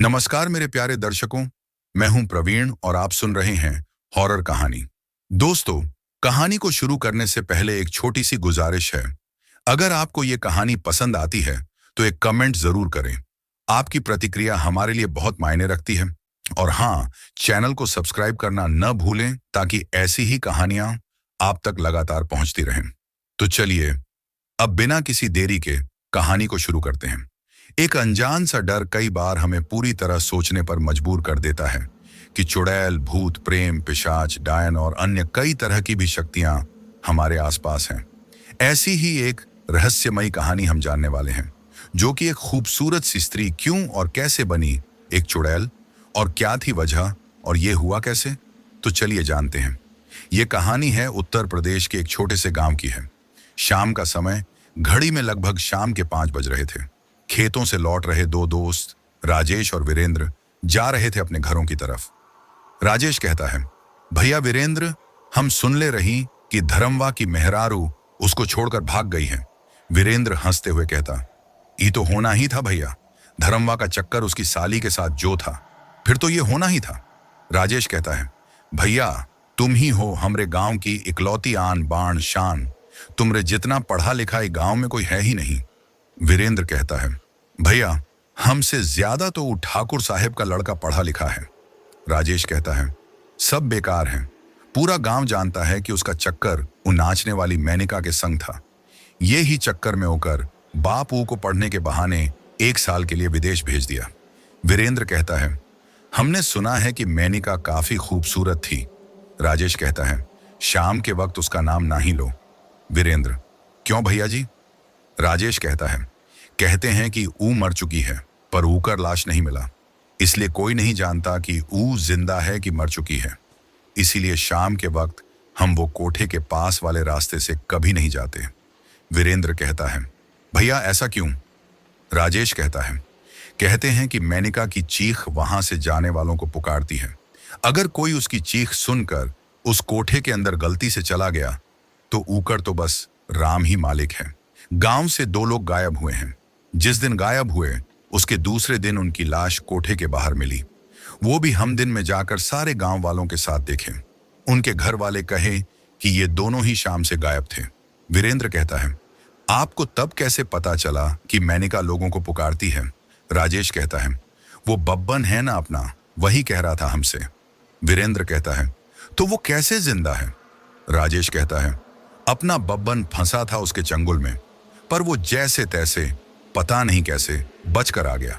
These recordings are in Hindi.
नमस्कार मेरे प्यारे दर्शकों। मैं हूं प्रवीण और आप सुन रहे हैं हॉरर कहानी। दोस्तों, कहानी को शुरू करने से पहले एक छोटी सी गुजारिश है। अगर आपको ये कहानी पसंद आती है तो एक कमेंट जरूर करें। आपकी प्रतिक्रिया हमारे लिए बहुत मायने रखती है। और हाँ, चैनल को सब्सक्राइब करना न भूलें ताकि ऐसी ही कहानियां आप तक लगातार पहुंचती रहें। तो चलिए अब बिना किसी देरी के कहानी को शुरू करते हैं। एक अनजान सा डर कई बार हमें पूरी तरह सोचने पर मजबूर कर देता है कि चुड़ैल, भूत, प्रेम, पिशाच, डायन और अन्य कई तरह की भी शक्तियां हमारे आसपास हैं। ऐसी ही एक रहस्यमयी कहानी हम जानने वाले हैं, जो कि एक खूबसूरत सी स्त्री क्यों और कैसे बनी एक चुड़ैल, और क्या थी वजह, और ये हुआ कैसे। तो चलिए जानते हैं। ये कहानी है उत्तर प्रदेश के एक छोटे से गांव की है। शाम का समय, घड़ी में लगभग शाम के 5 बज रहे थे। खेतों से लौट रहे दो दोस्त राजेश और वीरेंद्र जा रहे थे अपने घरों की तरफ। राजेश कहता है, भैया वीरेंद्र, हम सुन ले रही कि धर्मवा की मेहरारू उसको छोड़कर भाग गई है। वीरेंद्र हंसते हुए कहता, ये तो होना ही था भैया। धर्मवा का चक्कर उसकी साली के साथ जो था, फिर तो ये होना ही था। राजेश कहता है, भैया तुम ही हो हमरे गांव की इकलौती आन बाण शान। तुमरे जितना पढ़ा लिखा इस गांव में कोई है ही नहीं। वीरेंद्र कहता है, भैया हमसे ज्यादा तो वो ठाकुर साहब का लड़का पढ़ा लिखा है। राजेश कहता है, सब बेकार हैं। पूरा गांव जानता है कि उसका चक्कर वो नाचने वाली मेनिका के संग था। ये ही चक्कर में होकर बाप ऊ को पढ़ने के बहाने 1 साल के लिए विदेश भेज दिया। वीरेंद्र कहता है, हमने सुना है कि मेनिका काफी खूबसूरत थी। राजेश कहता है, शाम के वक्त उसका नाम ना ही लो। वीरेंद्र, क्यों भैया जी? राजेश कहता है, कहते हैं कि ऊ मर चुकी है पर ऊ का लाश नहीं मिला, इसलिए कोई नहीं जानता कि ऊ जिंदा है कि मर चुकी है। इसीलिए शाम के वक्त हम वो कोठे के पास वाले रास्ते से कभी नहीं जाते। वीरेंद्र कहता है, भैया ऐसा क्यों? राजेश कहता है, कहते हैं कि मेनिका की चीख वहां से जाने वालों को पुकारती है। अगर कोई उसकी चीख सुनकर उस कोठे के अंदर गलती से चला गया तो ऊकर तो बस राम ही मालिक है। गांव से 2 लोग गायब हुए हैं। जिस दिन गायब हुए उसके दूसरे दिन उनकी लाश कोठे के बाहर मिली। वो भी हम दिन में जाकर सारे गांव वालों के साथ देखे। उनके घर वाले कहे कि ये दोनों ही शाम से गायब थे। वीरेंद्र कहता है, आपको तब कैसे पता चला कि मेनिका लोगों को पुकारती है? राजेश कहता है, वो बब्बन है ना अपना, वही कह रहा था हमसे। वीरेंद्र कहता है, तो वो कैसे जिंदा है? राजेश कहता है, अपना बब्बन फंसा था उसके चंगुल में, पर वो जैसे तैसे पता नहीं कैसे बचकर आ गया।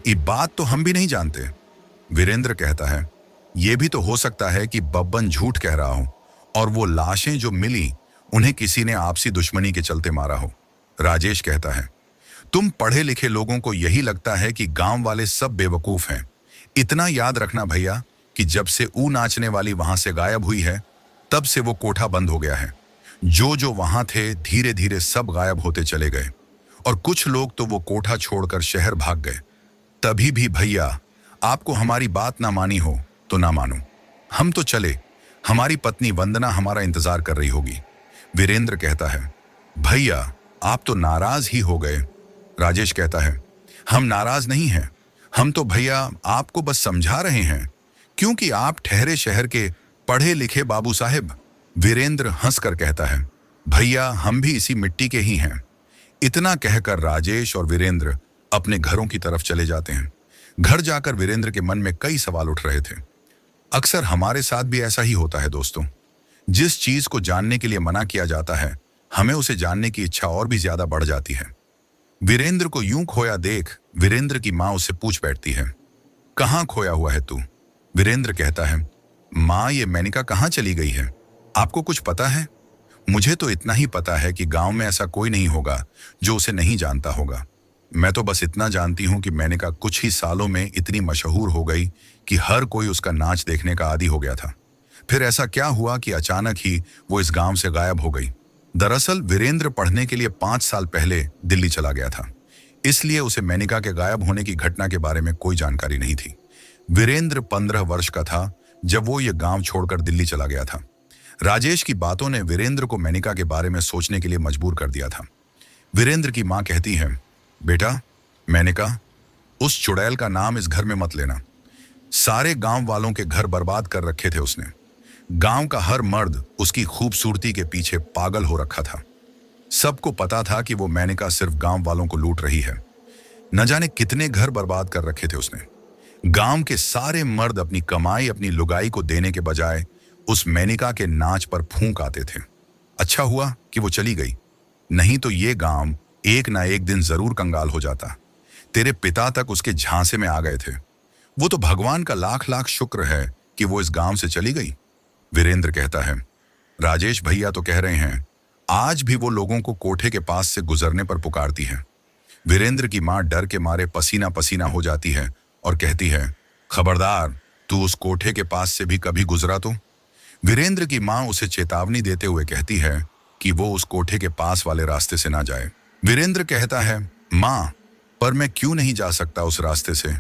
ये बात तो हम भी नहीं जानते। वीरेंद्र कहता है, ये भी तो हो सकता है कि बब्बन झूठ कह रहा हो और वो लाशें जो मिली उन्हें किसी ने आपसी दुश्मनी के चलते मारा हो। राजेश कहता है, तुम पढ़े लिखे लोगों को यही लगता है कि गांव वाले सब बेवकूफ हैं। इतना याद रखना भैया कि जब से ऊ नाचने वाली वहां से गायब हुई है तब से वो कोठा बंद हो गया है। जो वहां थे धीरे धीरे सब गायब होते चले गए और कुछ लोग तो वो कोठा छोड़कर शहर भाग गए। तभी भी भैया आपको हमारी बात ना मानी हो तो ना मानो, हम तो चले। हमारी पत्नी वंदना हमारा इंतजार कर रही होगी। वीरेंद्र कहता है, भैया आप तो नाराज ही हो गए। राजेश कहता है, हम नाराज नहीं हैं, हम तो भैया आपको बस समझा रहे हैं क्योंकि आप ठहरे शहर के पढ़े लिखे बाबू साहेब। वीरेंद्र हंसकर कहता है, भैया हम भी इसी मिट्टी के ही हैं। इतना कहकर राजेश और वीरेंद्र अपने घरों की तरफ चले जाते हैं। घर जाकर वीरेंद्र के मन में कई सवाल उठ रहे थे। अक्सर हमारे साथ भी ऐसा ही होता है दोस्तों। जिस चीज को जानने के लिए मना किया जाता है, हमें उसे जानने की इच्छा और भी ज्यादा बढ़ जाती है। वीरेंद्र को यूं खोया देख वीरेंद्र की माँ उससे पूछ बैठती है, कहाँ खोया हुआ है तू? वीरेंद्र कहता है, माँ ये मेनिका कहाँ चली गई है? आपको कुछ पता है? मुझे तो इतना ही पता है कि गांव में ऐसा कोई नहीं होगा जो उसे नहीं जानता होगा। मैं तो बस इतना जानती हूँ कि मेनिका कुछ ही सालों में इतनी मशहूर हो गई कि हर कोई उसका नाच देखने का आदी हो गया था। फिर ऐसा क्या हुआ कि अचानक ही वो इस गांव से गायब हो गई? दरअसल वीरेंद्र पढ़ने के लिए 5 साल पहले दिल्ली चला गया था, इसलिए उसे मेनिका के गायब होने की घटना के बारे में कोई जानकारी नहीं थी। वीरेंद्र 15 वर्ष का था जब वो ये गांव छोड़कर दिल्ली चला गया था। राजेश की बातों ने वीरेंद्र को मेनिका के बारे में सोचने के लिए मजबूर कर दिया था। वीरेंद्र की मां कहती है, बेटा मेनिका, उस चुड़ैल का नाम इस घर में मत लेना। सारे गांव वालों के घर बर्बाद कर रखे थे उसने। गांव का हर मर्द उसकी खूबसूरती के पीछे पागल हो रखा था। सबको पता था कि वो मेनका सिर्फ गांव वालों को लूट रही है। न जाने कितने घर बर्बाद कर रखे थे उसने। गांव के सारे मर्द अपनी कमाई अपनी लुगाई को देने के बजाय उस मेनका के नाच पर फूंक आते थे। अच्छा हुआ कि वो चली गई, नहीं तो ये गांव एक ना एक दिन जरूर कंगाल हो जाता। तेरे पिता तक उसके झांसे में आ गए थे। वो तो भगवान का लाख लाख शुक्र है कि वो इस गांव से चली गई। वीरेंद्र कहता है, राजेश भैया तो कह रहे हैं आज भी वो लोगों को कोठे के पास से गुजरने पर पुकारती है। वीरेंद्र की मां डर के मारे पसीना पसीना हो जाती है और कहती है, खबरदार, तू उस कोठे के पास से भी कभी गुजरा तो। वीरेंद्र की मां उसे चेतावनी देते हुए कहती है कि वो उस कोठे के पास वाले रास्ते से ना जाए। वीरेंद्र कहता है, मां, पर मैं क्यों नहीं जा सकता उस रास्ते से?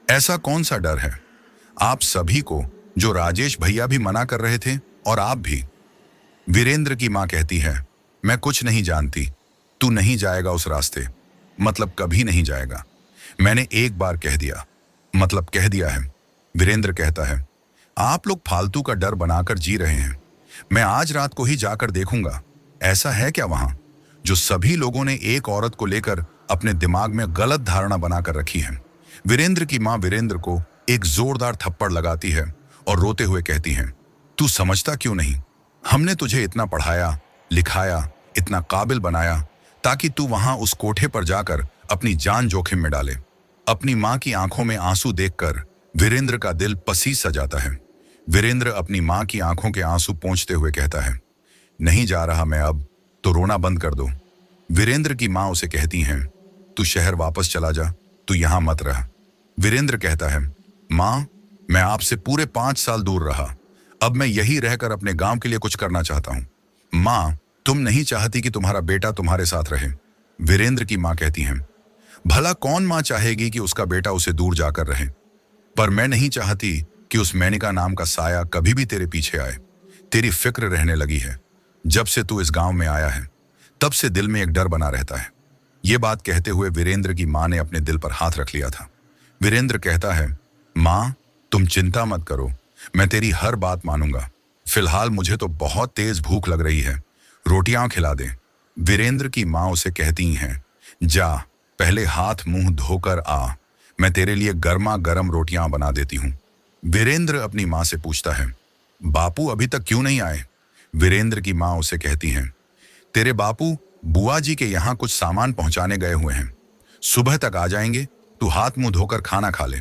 ऐसा कौन सा डर है? आप सभी को, जो राजेश भैया भी मना कर रहे थे और आप भी। वीरेंद्र की मां कहती है, मैं कुछ नहीं जानती, तू नहीं जाएगा उस रास्ते, मतलब कभी नहीं जाएगा। मैंने एक बार कह दिया, मतलब कह दिया है। वीरेंद्र कहता है, आप लोग फालतू का डर बनाकर जी रहे हैं। मैं आज रात को ही जाकर देखूंगा, ऐसा है क्या वहां? जो सभी लोगों ने एक औरत को लेकर अपने दिमाग में गलत धारणा बनाकर रखी है। वीरेंद्र की मां वीरेंद्र को एक जोरदार थप्पड़ लगाती है और रोते हुए कहती है, तू समझता क्यों नहीं? हमने तुझे इतना पढ़ाया लिखाया, इतना काबिल बनाया, ताकि तू वहां उस कोठे पर जाकर अपनी जान जोखिम में डाले। अपनी मां की आंखों में आंसू देखकर वीरेंद्र का दिल पसीज सा जाता है। वीरेंद्र अपनी मां की आंखों के आंसू पोंछते हुए कहता है, नहीं जा रहा मैं अब, तो रोना बंद कर दो। वीरेंद्र की मां उसे कहती हैं, तू शहर वापस चला जा, तू यहां मत रह। वीरेंद्र कहता है, मां, मैं आपसे पूरे 5 साल दूर रहा, अब मैं यही रहकर अपने गांव के लिए कुछ करना चाहता हूं। मां, तुम नहीं चाहती कि तुम्हारा बेटा तुम्हारे साथ रहे। वीरेंद्र की मां कहती हैं, भला कौन मां चाहेगी कि उसका बेटा उसे दूर जाकर रहे? पर मैं नहीं चाहती कि उस मेनका नाम का साया कभी भी तेरे पीछे आए। तेरी फिक्र रहने लगी है। जब से तू इस गांव में आया है, तब से दिल में एक डर बना रहता है। ये बात कहते हुए वीरेंद्र की मां ने अपने दिल पर हाथ रख लिया था। वीरेंद्र कहता है, मां, तुम चिंता मत करो, मैं तेरी हर बात मानूंगा। फिलहाल मुझे तो बहुत तेज भूख लग रही है, रोटियां खिला दे। वीरेंद्र की मां उसे कहती हैं, जा, पहले हाथ मुंह धोकर आ, मैं तेरे लिए गर्मा गर्म रोटियां बना देती हूं। वीरेंद्र अपनी मां से पूछता है, बापू अभी तक क्यों नहीं आए? वीरेंद्र की मां उसे कहती हैं, तेरे बापू बुआ जी के यहाँ कुछ सामान पहुंचाने गए हुए हैं, सुबह तक आ जाएंगे, तू हाथ मुंह धोकर खाना खा ले।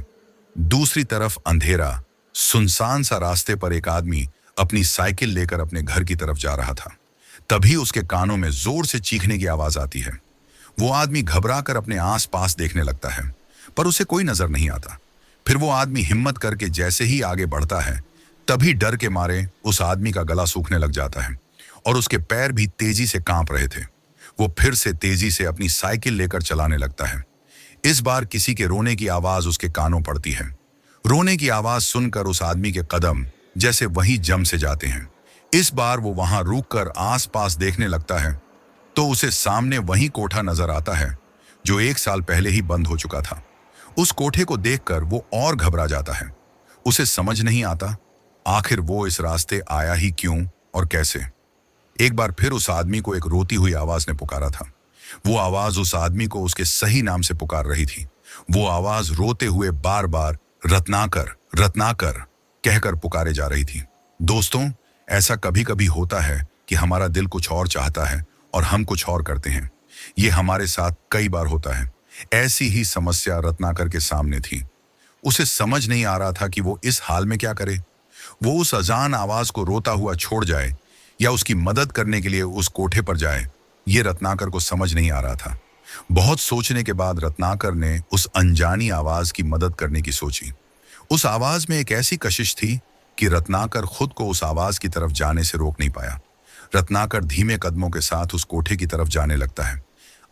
दूसरी तरफ अंधेरा सुनसान सा रास्ते पर एक आदमी अपनी साइकिल लेकर अपने घर की तरफ जा रहा था। तभी उसके कानों में जोर से चीखने की आवाज आती है। वो आदमी घबराकर अपने आसपास देखने लगता है, पर उसे कोई नजर नहीं आता। फिर वो आदमी हिम्मत करके जैसे ही आगे बढ़ता है, तभी डर के मारे उस आदमी का गला सूखने लग जाता है और उसके पैर भी तेजी से कांप रहे थे। वो फिर से तेजी से अपनी साइकिल लेकर चलाने लगता है। इस बार किसी के रोने की आवाज उसके कानों पड़ती है। रोने की आवाज सुनकर उस आदमी के कदम जैसे वहीं जम से जाते हैं। इस बार वो वहां रुककर आसपास देखने लगता है तो उसे सामने वही कोठा नजर आता है जो 1 साल पहले ही बंद हो चुका था। उस कोठे को देखकर वो और घबरा जाता है। उसे समझ नहीं आता आखिर वो इस रास्ते आया ही क्यों और कैसे। एक बार फिर उस आदमी को एक रोती हुई आवाज ने पुकारा था। वो आवाज उस आदमी को उसके सही नाम से पुकार रही थी। वो आवाज रोते हुए बार बार रत्नाकर रत्नाकर कहकर पुकारे जा रही थी। दोस्तों, ऐसा कभी कभी होता है कि हमारा दिल कुछ और चाहता है और हम कुछ और करते हैं। ये हमारे साथ कई बार होता है। ऐसी ही समस्या रत्नाकर के सामने थी। उसे समझ नहीं आ रहा था कि वो इस हाल में क्या करे। वो उस अजान आवाज को रोता हुआ छोड़ जाए या उसकी मदद करने के लिए उस कोठे पर जाए, ये रत्नाकर को समझ नहीं आ रहा था। बहुत सोचने के बाद रत्नाकर ने उस अनजानी आवाज की मदद करने की सोची। उस आवाज में एक ऐसी कशिश थी कि रत्नाकर खुद को उस आवाज की तरफ जाने से रोक नहीं पाया। रत्नाकर धीमे कदमों के साथ उस कोठे की तरफ जाने लगता है।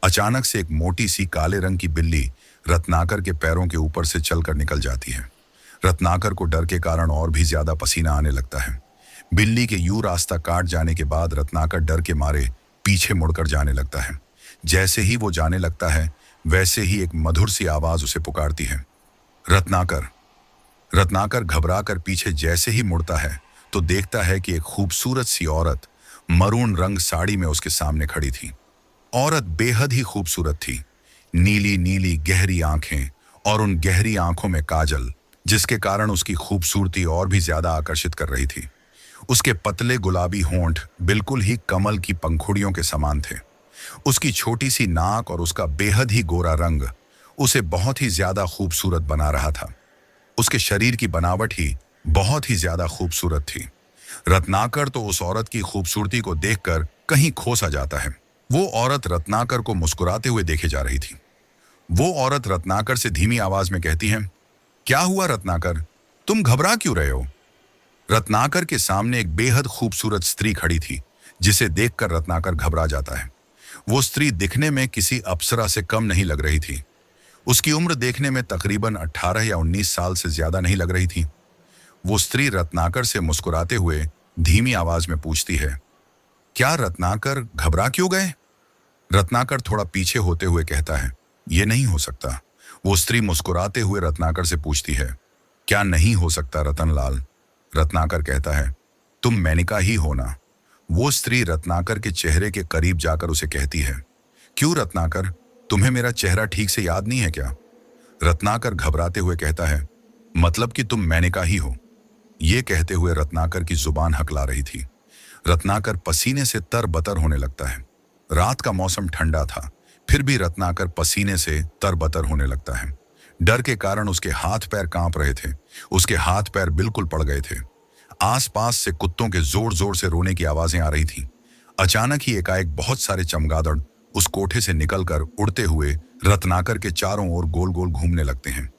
अचानक से एक मोटी सी काले रंग की बिल्ली रत्नाकर के पैरों के ऊपर से चलकर निकल जाती है। रत्नाकर को डर के कारण और भी ज्यादा पसीना आने लगता है। बिल्ली के यूं रास्ता काट जाने के बाद रत्नाकर डर के मारे पीछे मुड़कर जाने लगता है। जैसे ही वो जाने लगता है, वैसे ही एक मधुर सी आवाज उसे पुकारती है, रत्नाकर। रत्नाकर घबरा कर पीछे जैसे ही मुड़ता है तो देखता है कि एक खूबसूरत सी औरत मरून रंग साड़ी में उसके सामने खड़ी थी। औरत बेहद ही खूबसूरत थी, नीली नीली गहरी आंखें और उन गहरी आंखों में काजल, जिसके कारण उसकी खूबसूरती और भी ज्यादा आकर्षित कर रही थी। उसके पतले गुलाबी होंठ बिल्कुल ही कमल की पंखुड़ियों के समान थे। उसकी छोटी सी नाक और उसका बेहद ही गोरा रंग उसे बहुत ही ज्यादा खूबसूरत बना रहा था। उसके शरीर की बनावट ही बहुत ही ज्यादा खूबसूरत थी। रत्नाकर तो उस औरत की खूबसूरती को देखकर कहीं खो सा जाता है। वो औरत रत्नाकर को मुस्कुराते हुए देखे जा रही थी। वो औरत रत्नाकर से धीमी आवाज में कहती है, क्या हुआ रत्नाकर, तुम घबरा क्यों रहे हो? रत्नाकर के सामने एक बेहद खूबसूरत स्त्री खड़ी थी, जिसे देखकर रत्नाकर घबरा जाता है। वो स्त्री दिखने में किसी अप्सरा से कम नहीं लग रही थी। उसकी उम्र देखने में तकरीबन 18 या 19 साल से ज्यादा नहीं लग रही थी। वो स्त्री रत्नाकर से मुस्कुराते हुए धीमी आवाज में पूछती है, क्या रत्नाकर घबरा क्यों गए? रत्नाकर थोड़ा पीछे होते हुए कहता है, ये नहीं हो सकता। वो स्त्री मुस्कुराते हुए रत्नाकर से पूछती है, क्या नहीं हो सकता रतनलाल? रत्नाकर कहता है, तुम मेनका ही हो ना? वो स्त्री रत्नाकर के चेहरे के करीब जाकर उसे कहती है, क्यों रत्नाकर, तुम्हें मेरा चेहरा ठीक से याद नहीं है क्या? रत्नाकर घबराते हुए कहता है, मतलब कि तुम मेनका ही हो? ये कहते हुए रत्नाकर की जुबान हकला रही थी। रत्नाकर पसीने से तरबतर होने लगता है। रात का मौसम ठंडा था, फिर भी रत्नाकर पसीने से तरबतर होने लगता है। डर के कारण उसके हाथ पैर कांप रहे थे। उसके हाथ पैर बिल्कुल पड़ गए थे। आसपास से कुत्तों के जोर जोर से रोने की आवाजें आ रही थीं। अचानक ही एकाएक बहुत सारे चमगादड़ उस कोठे से निकलकर उड़ते हुए रत्नाकर के चारों ओर गोल गोल घूमने लगते हैं,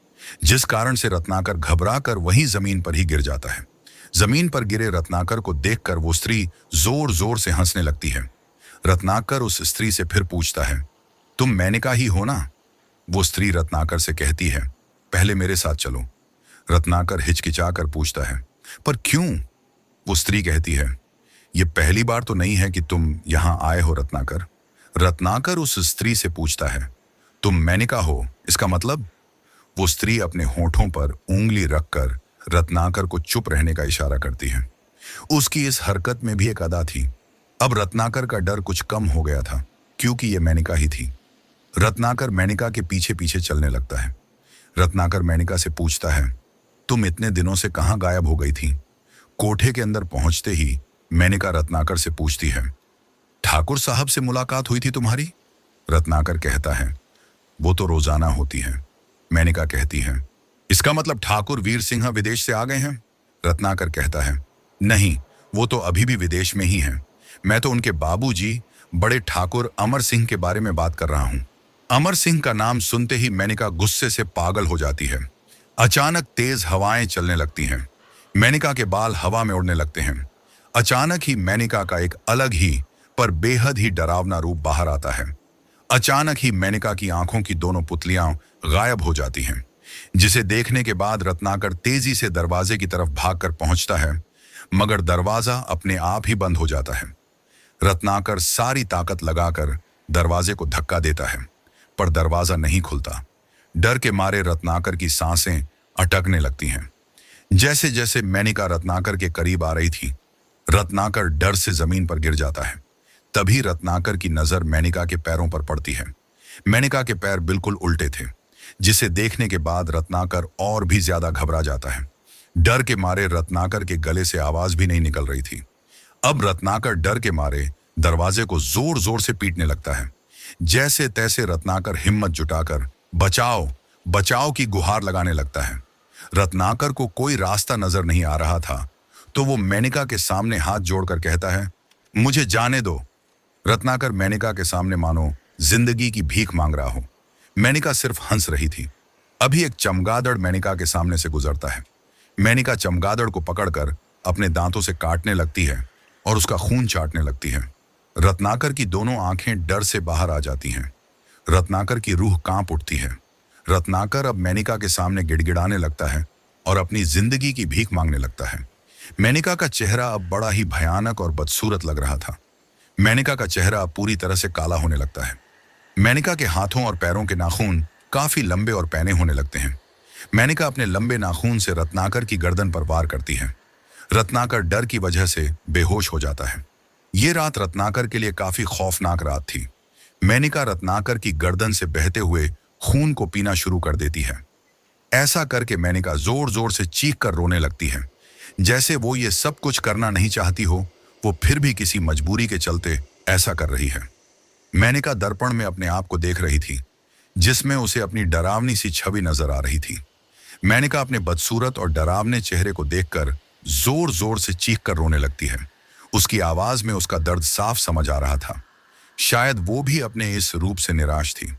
जिस कारण से रत्नाकर घबराकर वहीं जमीन पर ही गिर जाता है। जमीन पर गिरे रत्नाकर को देखकर वो स्त्री जोर जोर से हंसने लगती है। रत्नाकर उस स्त्री से फिर पूछता है, तुम मेनका ही हो ना? वो स्त्री रत्नाकर से कहती है, पहले मेरे साथ चलो। रत्नाकर हिचकिचाकर पूछता है, पर क्यों? वो स्त्री कहती है, ये पहली बार तो नहीं है कि तुम यहां आए हो रत्नाकर। रत्नाकर उस स्त्री से पूछता है, तुम मेनका हो, इसका मतलब? वो स्त्री अपने होठों पर उंगली रखकर रत्नाकर को चुप रहने का इशारा करती है। उसकी इस हरकत में भी एक अदा थी। अब रत्नाकर का डर कुछ कम हो गया था, क्योंकि ये मेनका ही थी। रत्नाकर मेनका के पीछे पीछे चलने लगता है। रत्नाकर मेनका से पूछता है, तुम इतने दिनों से कहां गायब हो गई थी? कोठे के अंदर पहुंचते ही मेनका रत्नाकर से पूछती है, ठाकुर साहब से मुलाकात हुई थी तुम्हारी? रत्नाकर कहता है, वो तो रोजाना होती है। मेनका कहती है, इसका मतलब ठाकुर वीर सिंह विदेश से आ गए हैं? रत्नाकर कहता है, नहीं, वो तो अभी भी विदेश में ही हैं। मैं तो उनके बाबूजी बड़े ठाकुर अमर सिंह के बारे में बात कर रहा हूं। अमर सिंह का नाम सुनते ही मेनका गुस्से से पागल हो जाती है। अचानक तेज हवाएं चलने लगती हैं। मेनका के बाल हवा में उड़ने लगते हैं। अचानक ही मेनका का एक अलग ही पर बेहद ही डरावना रूप बाहर आता है। अचानक ही मेनका की आंखों की दोनों पुतलियां गायब हो जाती हैं, जिसे देखने के बाद रत्नाकर तेजी से दरवाजे की तरफ भागकर पहुंचता है, मगर दरवाजा अपने आप ही बंद हो जाता है। रत्नाकर सारी ताकत लगाकर दरवाजे को धक्का देता है, पर दरवाजा नहीं खुलता। डर के मारे रत्नाकर की सांसें अटकने लगती हैं। जैसे जैसे मेनका रत्नाकर के करीब आ रही थी, रत्नाकर डर से जमीन पर गिर जाता है। तभी रत्नाकर की नजर मेनका के पैरों पर पड़ती है। मेनका के पैर बिल्कुल उल्टे थे, जिसे देखने के बाद रत्नाकर और भी ज्यादा घबरा जाता है। डर के मारे रत्नाकर के गले से आवाज भी नहीं निकल रही थी। अब रत्नाकर डर के मारे दरवाजे को जोर जोर से पीटने लगता है। जैसे तैसे रत्नाकर हिम्मत जुटाकर बचाओ बचाओ की गुहार लगाने लगता है। रत्नाकर को कोई रास्ता नजर नहीं आ रहा था, तो वो मेनका के सामने हाथ जोड़कर कहता है, मुझे जाने दो। रत्नाकर मेनका के सामने मानो जिंदगी की भीख मांग रहा हो। मेनका सिर्फ हंस रही थी। अभी एक चमगादड़ मेनका के सामने से गुजरता है। मेनका चमगादड़ को पकड़कर अपने दांतों से काटने लगती है और उसका खून चाटने लगती है। रत्नाकर की दोनों आंखें डर से बाहर आ जाती हैं। रत्नाकर की रूह कांप उठती है। रत्नाकर अब मेनका के सामने गिड़गिड़ाने लगता है और अपनी जिंदगी की भीख मांगने लगता है। मेनका का चेहरा अब बड़ा ही भयानक और बदसूरत लग रहा था। मेनका का चेहरा अब पूरी तरह से काला होने लगता है। मेनिका के हाथों और पैरों के नाखून काफी लंबे और पैने होने लगते हैं। मेनिका अपने लंबे नाखून से रत्नाकर की गर्दन पर वार करती है। रत्नाकर डर की वजह से बेहोश हो जाता है। ये रात रत्नाकर के लिए काफी खौफनाक रात थी। मेनिका रत्नाकर की गर्दन से बहते हुए खून को पीना शुरू कर देती है। ऐसा करके मेनिका जोर जोर से चीख कर रोने लगती है, जैसे वो ये सब कुछ करना नहीं चाहती हो, वो फिर भी किसी मजबूरी के चलते ऐसा कर रही है। मेनिका दर्पण में अपने आप को देख रही थी, जिसमें उसे अपनी डरावनी सी छवि नजर आ रही थी। मेनिका अपने बदसूरत और डरावने चेहरे को देखकर जोर जोर से चीख कर रोने लगती है। उसकी आवाज में उसका दर्द साफ समझ आ रहा था। शायद वो भी अपने इस रूप से निराश थी।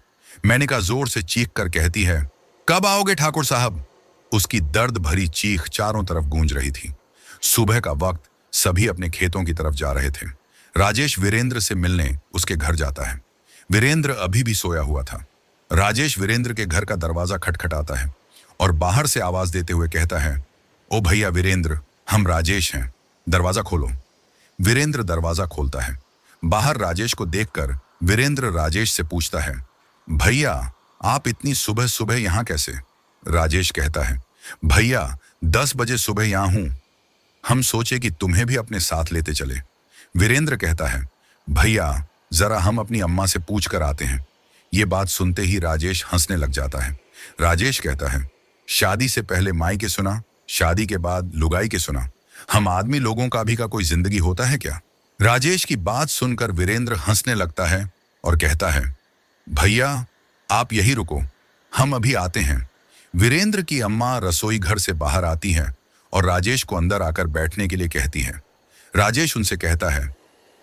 मेनिका जोर से चीख कर कहती है, कब आओगे ठाकुर साहब? उसकी दर्द भरी चीख चारों तरफ गूंज रही थी। सुबह का वक्त, सभी अपने खेतों की तरफ जा रहे थे। राजेश वीरेंद्र से मिलने उसके घर जाता है। वीरेंद्र अभी भी सोया हुआ था। राजेश वीरेंद्र के घर का दरवाजा खटखटाता है और बाहर से आवाज देते हुए कहता है, ओ भैया वीरेंद्र, हम राजेश हैं, दरवाजा खोलो। वीरेंद्र दरवाजा खोलता है। बाहर राजेश को देखकर वीरेंद्र राजेश से पूछता है, भैया आप इतनी सुबह सुबह यहाँ कैसे? राजेश कहता है, भैया 10 बजे सुबह यहाँ हूं, हम सोचे कि तुम्हें भी अपने साथ लेते चले। वीरेंद्र कहता है, भैया जरा हम अपनी अम्मा से पूछ कर आते हैं। ये बात सुनते ही राजेश हंसने लग जाता है। राजेश कहता है, शादी से पहले माई के सुना, शादी के बाद लुगाई के सुना, हम आदमी लोगों का भी का कोई जिंदगी होता है क्या? राजेश की बात सुनकर वीरेंद्र हंसने लगता है और कहता है, भैया आप यही रुको, हम अभी आते हैं। वीरेंद्र की अम्मा रसोई घर से बाहर आती हैं और राजेश को अंदर आकर बैठने के लिए कहती हैं। राजेश उनसे कहता है,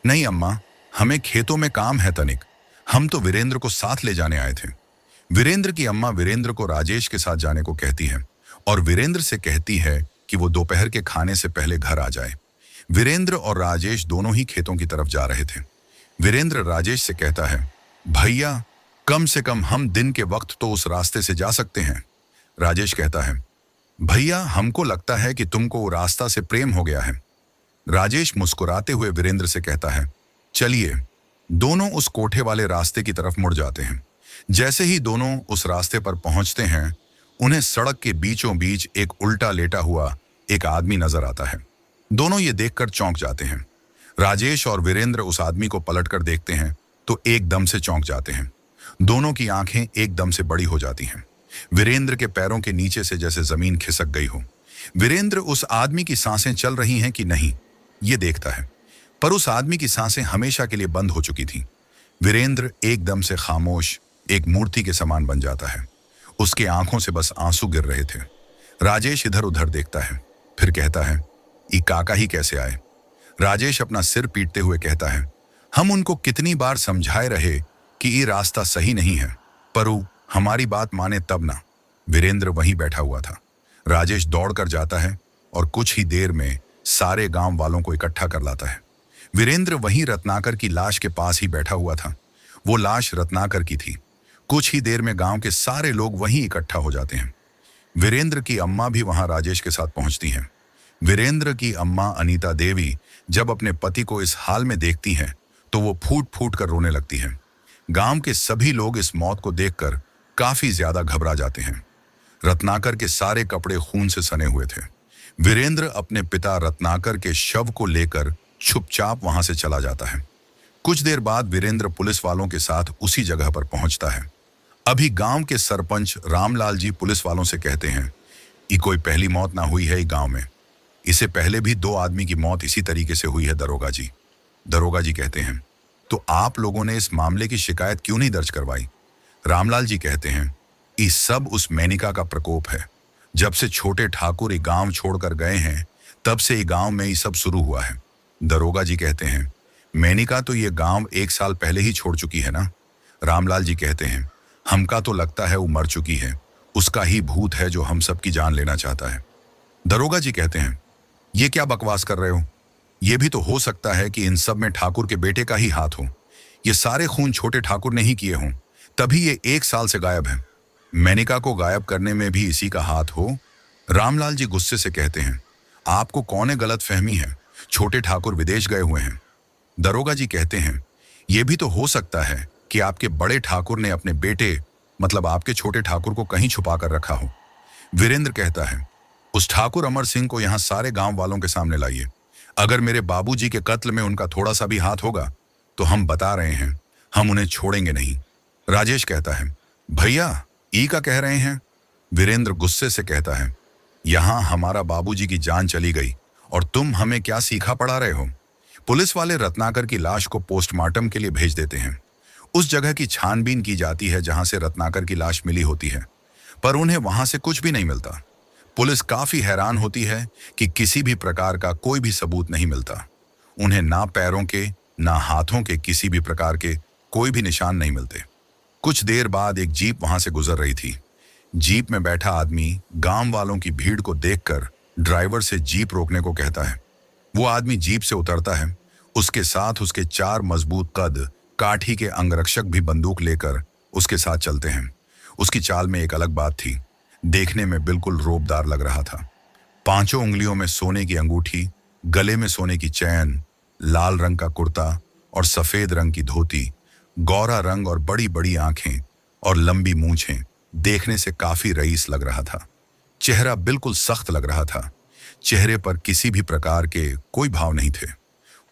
नहीं अम्मा, हमें खेतों में काम है तनिक, हम तो वीरेंद्र को साथ ले जाने आए थे। वीरेंद्र की अम्मा वीरेंद्र को राजेश के साथ जाने को कहती है और वीरेंद्र से कहती है कि वो दोपहर के खाने से पहले घर आ जाए। वीरेंद्र और राजेश दोनों ही खेतों की तरफ जा रहे थे। वीरेंद्र राजेश से कहता है, भैया कम से कम हम दिन के वक्त तो उस रास्ते से जा सकते हैं। राजेश कहता है, भैया हमको लगता है कि तुमको वो रास्ता से प्रेम हो गया है। राजेश मुस्कुराते हुए वीरेंद्र से कहता है, चलिए। दोनों उस कोठे वाले रास्ते की तरफ मुड़ जाते हैं। जैसे ही दोनों उस रास्ते पर पहुंचते हैं, उन्हें सड़क के बीचों बीच एक उल्टा लेटा हुआ एक आदमी नजर आता है। दोनों ये देखकर चौंक जाते हैं। राजेश और वीरेंद्र उस आदमी को पलटकर देखते हैं तो एकदम से चौंक जाते हैं। दोनों की आंखें एकदम से बड़ी हो जाती हैं। वीरेंद्र के पैरों के नीचे से जैसे जमीन खिसक गई हो। वीरेंद्र उस आदमी की सांसें चल रही हैं कि नहीं, ये देखता है, पर उस आदमी की सांसें हमेशा के लिए बंद हो चुकी थीं। वीरेंद्र एकदम से खामोश एक मूर्ति के समान बन जाता है। उसके आंखों से बस आंसू गिर रहे थे। राजेश इधर उधर देखता है, फिर कहता है, ई काका ही कैसे आए? राजेश अपना सिर पीटते हुए कहता है, हम उनको कितनी बार समझाए रहे कि ये रास्ता सही नहीं है, पर वो हमारी बात माने तब ना। वीरेंद्र वहीं बैठा हुआ था। राजेश दौड़कर जाता है और कुछ ही देर में सारे गांव वालों को इकट्ठा कर लाता है। वीरेंद्र वहीं रत्नाकर की लाश के पास ही बैठा हुआ था। वो लाश रत्नाकर की थी। कुछ ही देर में गांव के सारे लोग वहीं इकट्ठा हो जाते हैं। वीरेंद्र की अम्मा भी वहां राजेश के साथ पहुंचती हैं। वीरेंद्र की अम्मा अनीता देवी जब अपने पति को इस हाल में देखती हैं तो वो फूट फूट कर रोने लगती हैं। गांव के सभी लोग इस मौत को देखकर काफी ज्यादा घबरा जाते हैं। रत्नाकर के सारे कपड़े खून से सने हुए थे। वीरेंद्र अपने पिता रत्नाकर के शव को लेकर चुपचाप वहां से चला जाता है। कुछ देर बाद वीरेंद्र पुलिस वालों के साथ उसी जगह पर पहुंचता है। अभी गांव के सरपंच रामलाल जी पुलिस वालों से कहते हैं, ये कोई पहली मौत ना हुई है गांव में, इससे पहले भी 2 आदमी की मौत इसी तरीके से हुई है दरोगा जी। दरोगा जी कहते हैं, तो आप लोगों ने इस मामले की शिकायत क्यों नहीं दर्ज करवाई? रामलाल जी कहते हैं, ये सब उस मेनिका का प्रकोप है। जब से छोटे ठाकुर ये गांव छोड़कर गए हैं, तब से ये गांव में ये सब शुरू हुआ है। दरोगा जी कहते हैं, मेनिका तो ये गांव 1 साल पहले ही छोड़ चुकी है ना। रामलाल जी कहते हैं, हमका तो लगता है वो मर चुकी है, उसका ही भूत है जो हम सब की जान लेना चाहता है। दरोगा जी कहते हैं, ये क्या बकवास कर रहे हो? ये भी तो हो सकता है कि इन सब में ठाकुर के बेटे का ही हाथ हो। ये सारे खून छोटे ठाकुर ने ही किए हों, तभी ये 1 साल से गायब है। मेनिका को गायब करने में भी इसी का हाथ हो। रामलाल जी गुस्से से कहते हैं, आपको कौन गलत फहमी है? छोटे ठाकुर विदेश गए हुए हैं। दरोगा जी कहते हैं, यह भी तो हो सकता है कि आपके बड़े ठाकुर ने अपने बेटे मतलब आपके छोटे ठाकुर को कहीं छुपा कर रखा हो। वीरेंद्र कहता है, उस ठाकुर अमर सिंह को यहां सारे गांव वालों के सामने लाइए। अगर मेरे बाबूजी के कत्ल में उनका थोड़ा सा भी हाथ होगा तो हम बता रहे हैं, हम उन्हें छोड़ेंगे नहीं। राजेश कहता है, भैया ई का कह रहे हैं? वीरेंद्र गुस्से से कहता है, यहां हमारा बाबूजी की जान चली गई और तुम हमें क्या सीखा पढ़ा रहे हो? पुलिस वाले रत्नाकर की लाश को पोस्टमार्टम के लिए भेज देते हैं। उस जगह की छानबीन की जाती है जहां से रत्नाकर की लाश मिली होती है, पर उन्हें वहां से कुछ भी नहीं मिलता। पुलिस काफी हैरान होती है कि किसी भी प्रकार का कोई भी सबूत नहीं मिलता। उन्हें ना पैरों के ना हाथों के किसी भी प्रकार के कोई भी निशान नहीं मिलते। कुछ देर बाद एक जीप वहां से गुजर रही थी। जीप में बैठा आदमी गांव वालों की भीड़ को देखकर ड्राइवर से जीप रोकने को कहता है। वो आदमी जीप से उतरता है। उसके साथ उसके 4 मजबूत कद काठी के अंगरक्षक भी बंदूक लेकर उसके साथ चलते हैं। उसकी चाल में एक अलग बात थी, देखने में बिल्कुल रौबदार लग रहा था। 5 उंगलियों में सोने की अंगूठी, गले में सोने की चैन, लाल रंग का कुर्ता और सफेद रंग की धोती, गौरा रंग और बड़ी बड़ी आंखें और लंबी मूंछें, देखने से काफी रईस लग रहा था। चेहरा बिल्कुल सख्त लग रहा था। चेहरे पर किसी भी प्रकार के कोई भाव नहीं थे।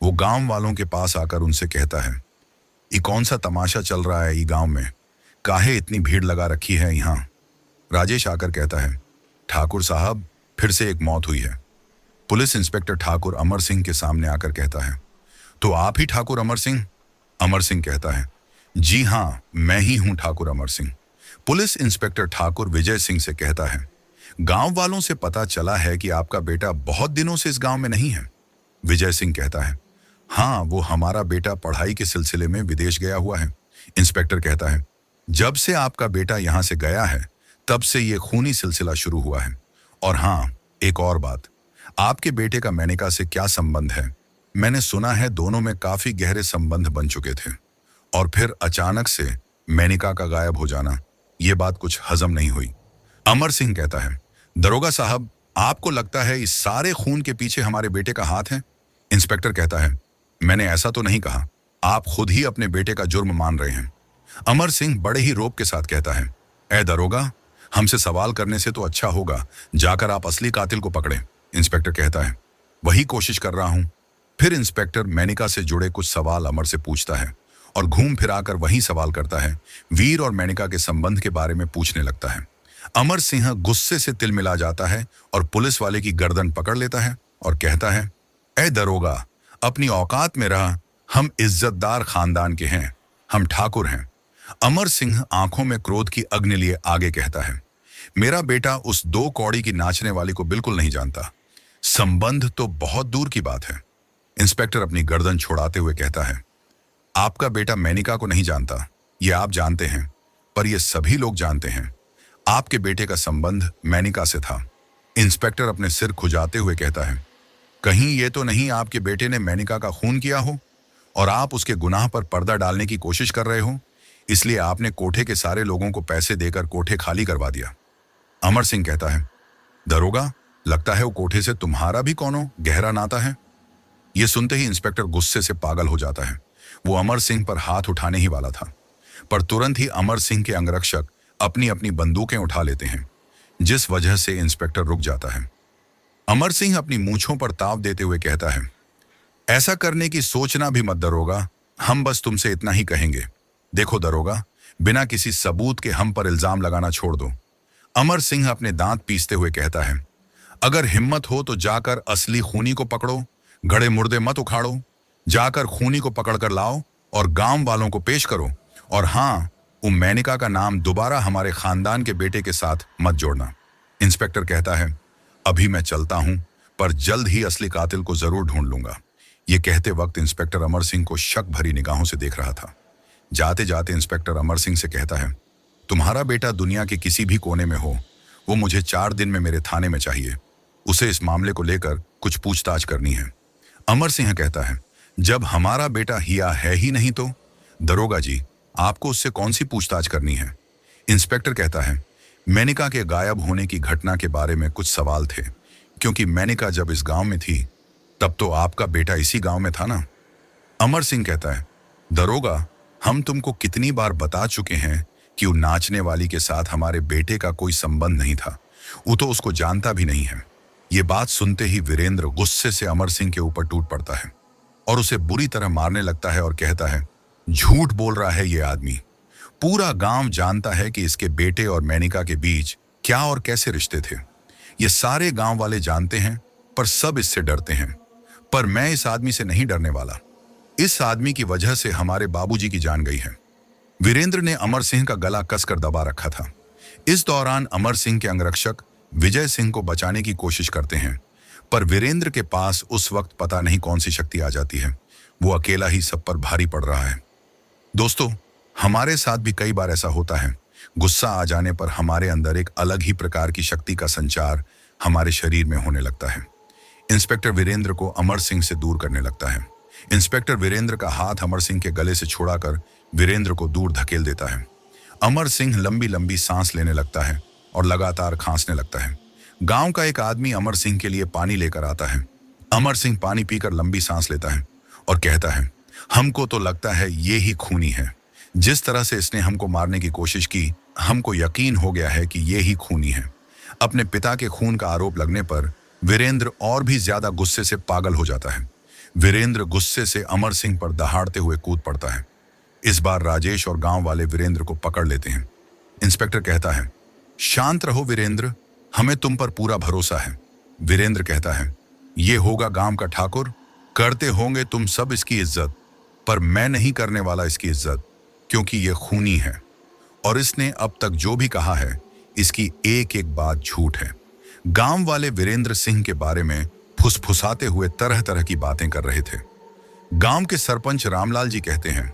वो गांव वालों के पास आकर उनसे कहता है, ये कौन सा तमाशा चल रहा है ये गांव में? काहे इतनी भीड़ लगा रखी है यहाँ? राजेश आकर कहता है, ठाकुर साहब फिर से एक मौत हुई है। पुलिस इंस्पेक्टर ठाकुर अमर सिंह के सामने आकर कहता है, तो आप ही ठाकुर अमर सिंह? अमर सिंह कहता है, जी हाँ, मैं ही हूं ठाकुर अमर सिंह। पुलिस इंस्पेक्टर ठाकुर विजय सिंह से कहता है, गांव वालों से पता चला है कि आपका बेटा बहुत दिनों से इस गांव में नहीं है। विजय सिंह कहता है, हाँ, वो हमारा बेटा पढ़ाई के सिलसिले में विदेश गया हुआ है। इंस्पेक्टर कहता है, जब से आपका बेटा यहां से गया है तब से ये खूनी सिलसिला शुरू हुआ है। और हाँ, एक और बात, आपके बेटे का मेनका से क्या संबंध है? मैंने सुना है दोनों में काफी गहरे संबंध बन चुके थे और फिर अचानक से मेनका का गायब हो जाना, ये बात कुछ हजम नहीं हुई। अमर सिंह कहता है, दरोगा साहब, आपको लगता है इस सारे खून के पीछे हमारे बेटे का हाथ है? इंस्पेक्टर कहता है, मैंने ऐसा तो नहीं कहा, आप खुद ही अपने बेटे का जुर्म मान रहे हैं। अमर सिंह बड़े ही रोब के साथ कहता है, ए दरोगा, हमसे सवाल करने से तो अच्छा होगा जाकर आप असली कातिल को पकड़ें। इंस्पेक्टर कहता है, वही कोशिश कर रहा हूं। फिर इंस्पेक्टर मेनका से जुड़े कुछ सवाल अमर से पूछता है और घूम फिर आकर वही सवाल करता है, वीर और मेनका के संबंध के बारे में पूछने लगता है। अमर सिंह गुस्से से तिलमिला जाता है और पुलिस वाले की गर्दन पकड़ लेता है और कहता है, ए दरोगा, अपनी औकात में रह, हम इज्जतदार खानदान के हैं, हम ठाकुर हैं। अमर सिंह आंखों में क्रोध की अग्नि लिए आगे कहता है, मेरा बेटा उस 2 कौड़ी की नाचने वाली को बिल्कुल नहीं जानता। संबंध तो बहुत दूर की बात है। इंस्पेक्टर अपनी गर्दन छोड़ाते हुए कहता है, आपका बेटा मेनका को नहीं जानता, ये आप जानते हैं, पर ये सभी लोग जानते हैं। आपके बेटे का संबंध मेनका से था। इंस्पेक्टर अपने सिर खुजाते हुए कहता है, कहीं ये तो नहीं आपके बेटे ने मेनका का खून किया हो और आप उसके गुनाह पर पर्दा डालने की कोशिश कर रहे हो, इसलिए आपने कोठे के सारे लोगों को पैसे देकर कोठे खाली करवा दिया। अमर सिंह कहता है, दरोगा, लगता है वो कोठे से तुम्हारा भी कोनो गहरा नाता है। यह सुनते ही इंस्पेक्टर गुस्से से पागल हो जाता है। वो अमर सिंह पर हाथ उठाने ही वाला था, पर तुरंत ही अमर सिंह के अंगरक्षक अपनी अपनी बंदूकें उठा लेते हैं, जिस वजह से इंस्पेक्टर रुक जाता है। अमर सिंह अपनी मूंछों पर ताव देते हुए कहता है, ऐसा करने की सोचना भी मत दरोगा, हम बस तुमसे इतना ही कहेंगे। देखो दरोगा, बिना किसी सबूत के हम पर इल्जाम लगाना छोड़ दो। अमर सिंह अपने दांत पीसते हुए कहता है, अगर हिम्मत हो तो जाकर असली खूनी को पकड़ो, घड़े मुर्दे मत उखाड़ो, जाकर खूनी को पकड़कर लाओ और गांव वालों को पेश करो। और हाँ, मेनका का नाम दोबारा हमारे खानदान के बेटे के साथ मत जोड़ना। इंस्पेक्टर कहता है, अभी मैं चलता हूं, पर जल्द ही असली कातिल को जरूर ढूंढ लूंगा। ये कहते वक्त इंस्पेक्टर अमर सिंह को शक भरी निगाहों से देख रहा था। जाते जाते इंस्पेक्टर अमर सिंह से कहता है, तुम्हारा बेटा दुनिया के किसी भी कोने में हो, वो मुझे 4 दिन में मेरे थाने में चाहिए। उसे इस मामले को लेकर कुछ पूछताछ करनी है। अमर सिंह कहता है, जब हमारा बेटा हिया है ही नहीं तो दरोगा जी, आपको उससे कौन सी पूछताछ करनी है? इंस्पेक्टर कहता है, मेनका के गायब होने की घटना के बारे में कुछ सवाल थे, क्योंकि मेनका जब इस गांव में थी तब तो आपका बेटा इसी गांव में था ना। अमर सिंह कहता है, दरोगा, हम तुमको कितनी बार बता चुके हैं कि वो नाचने वाली के साथ हमारे बेटे का कोई संबंध नहीं था, वो तो उसको जानता भी नहीं है। ये बात सुनते ही वीरेंद्र गुस्से से अमर सिंह के ऊपर टूट पड़ता है और उसे बुरी तरह मारने लगता है और कहता है, झूठ बोल रहा है ये आदमी। पूरा गांव जानता है कि इसके बेटे और मेनिका के बीच क्या और कैसे रिश्ते थे। ये सारे गांव वाले जानते हैं, पर सब इससे डरते हैं। पर मैं इस आदमी से नहीं डरने वाला। इस आदमी की वजह से हमारे बाबूजी की जान गई है। वीरेंद्र ने अमर सिंह का गला कसकर दबा रखा था। इस दौरान अमर सिंह के अंगरक्षक विजय सिंह को बचाने की कोशिश करते हैं, पर वीरेंद्र के पास उस वक्त पता नहीं कौन सी शक्ति आ जाती है। वो अकेला ही सब पर भारी पड़ रहा है। दोस्तों, हमारे साथ भी कई बार ऐसा होता है। गुस्सा आ जाने पर हमारे अंदर एक अलग ही प्रकार की शक्ति का संचार हमारे शरीर में होने लगता है। इंस्पेक्टर वीरेंद्र को अमर सिंह से दूर करने लगता है। इंस्पेक्टर वीरेंद्र का हाथ अमर सिंह के गले से छुड़ाकर वीरेंद्र को दूर धकेल देता है। अमर सिंह लंबी लंबी सांस लेने लगता है और लगातार खांसने लगता है। गांव का एक आदमी अमर सिंह के लिए पानी लेकर आता है। अमर सिंह पानी पीकर लंबी सांस लेता है और कहता है, हमको तो लगता है ये ही खूनी है। जिस तरह से इसने हमको मारने की कोशिश की, हमको यकीन हो गया है कि ये ही खूनी है। अपने पिता के खून का आरोप लगने पर वीरेंद्र और भी ज्यादा गुस्से से पागल हो जाता है। वीरेंद्र गुस्से से अमर सिंह पर दहाड़ते हुए कूद पड़ता है। इस बार राजेश और गांव वाले वीरेंद्र को पकड़ लेते हैं। इंस्पेक्टर कहता है, शांत रहो वीरेंद्र, हमें तुम पर पूरा भरोसा है। वीरेंद्र कहता है, ये होगा गांव का ठाकुर, करते होंगे तुम सब इसकी इज्जत, पर मैं नहीं करने वाला इसकी इज्जत, क्योंकि ये खूनी है और इसने अब तक जो भी कहा है इसकी एक एक बात झूठ है। गांव वाले वीरेंद्र सिंह के बारे में फुसफुसाते हुए तरह तरह की बातें कर रहे थे। गांव के सरपंच रामलाल जी कहते हैं,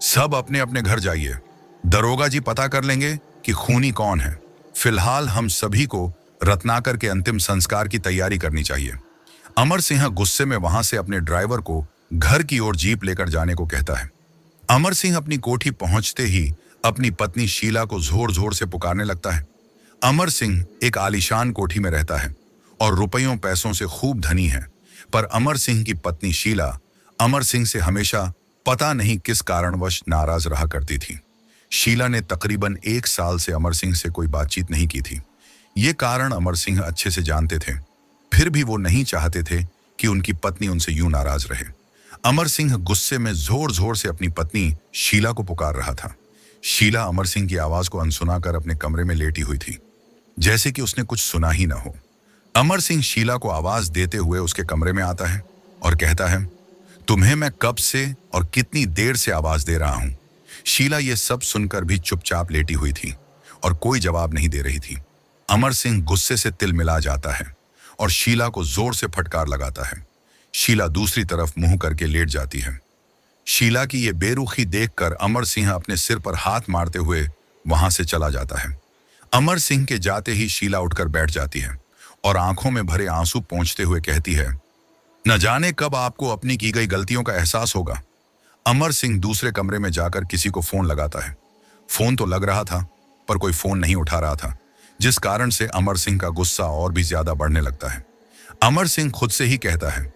सब अपने अपने घर जाइए, दरोगा जी पता कर लेंगे कि खूनी कौन है। फिलहाल हम सभी को रत्नाकर के अंतिम संस्कार की तैयारी करनी चाहिए। अमर सिंह गुस्से में वहां से अपने ड्राइवर को घर की ओर जीप लेकर जाने को कहता है। अमर सिंह अपनी कोठी पहुंचते ही अपनी पत्नी शीला को जोर जोर से पुकारने लगता है। अमर सिंह एक आलीशान कोठी में रहता है और रुपयों पैसों से खूब धनी है, पर अमर सिंह की पत्नी शीला अमर सिंह से हमेशा पता नहीं किस कारणवश नाराज रहा करती थी। शीला ने तकरीबन 1 साल से अमर सिंह से कोई बातचीत नहीं की थी। ये कारण अमर सिंह अच्छे से जानते थे, फिर भी वो नहीं चाहते थे कि उनकी पत्नी उनसे यूं नाराज रहे। अमर सिंह गुस्से में जोर जोर से अपनी पत्नी शीला को पुकार रहा था। शीला अमर सिंह की आवाज को अनसुना कर अपने कमरे में लेटी हुई थी, जैसे कि उसने कुछ सुना ही न हो। अमर सिंह शीला को आवाज देते हुए उसके कमरे में आता है और कहता है, तुम्हें मैं कब से और कितनी देर से आवाज दे रहा हूं। शीला ये सब सुनकर भी चुपचाप लेटी हुई थी और कोई जवाब नहीं दे रही थी। अमर सिंह गुस्से से तिलमिला जाता है और शीला को जोर से फटकार लगाता है। शीला दूसरी तरफ मुंह करके लेट जाती है। शीला की ये बेरुखी देखकर अमर सिंह अपने सिर पर हाथ मारते हुए वहां से चला जाता है। अमर सिंह के जाते ही शीला उठकर बैठ जाती है और आंखों में भरे आंसू पोंछते हुए कहती है, न जाने कब आपको अपनी की गई गलतियों का एहसास होगा। अमर सिंह दूसरे कमरे में जाकर किसी को फोन लगाता है। फोन तो लग रहा था, पर कोई फोन नहीं उठा रहा था, जिस कारण से अमर सिंह का गुस्सा और भी ज्यादा बढ़ने लगता है। अमर सिंह खुद से ही कहता है,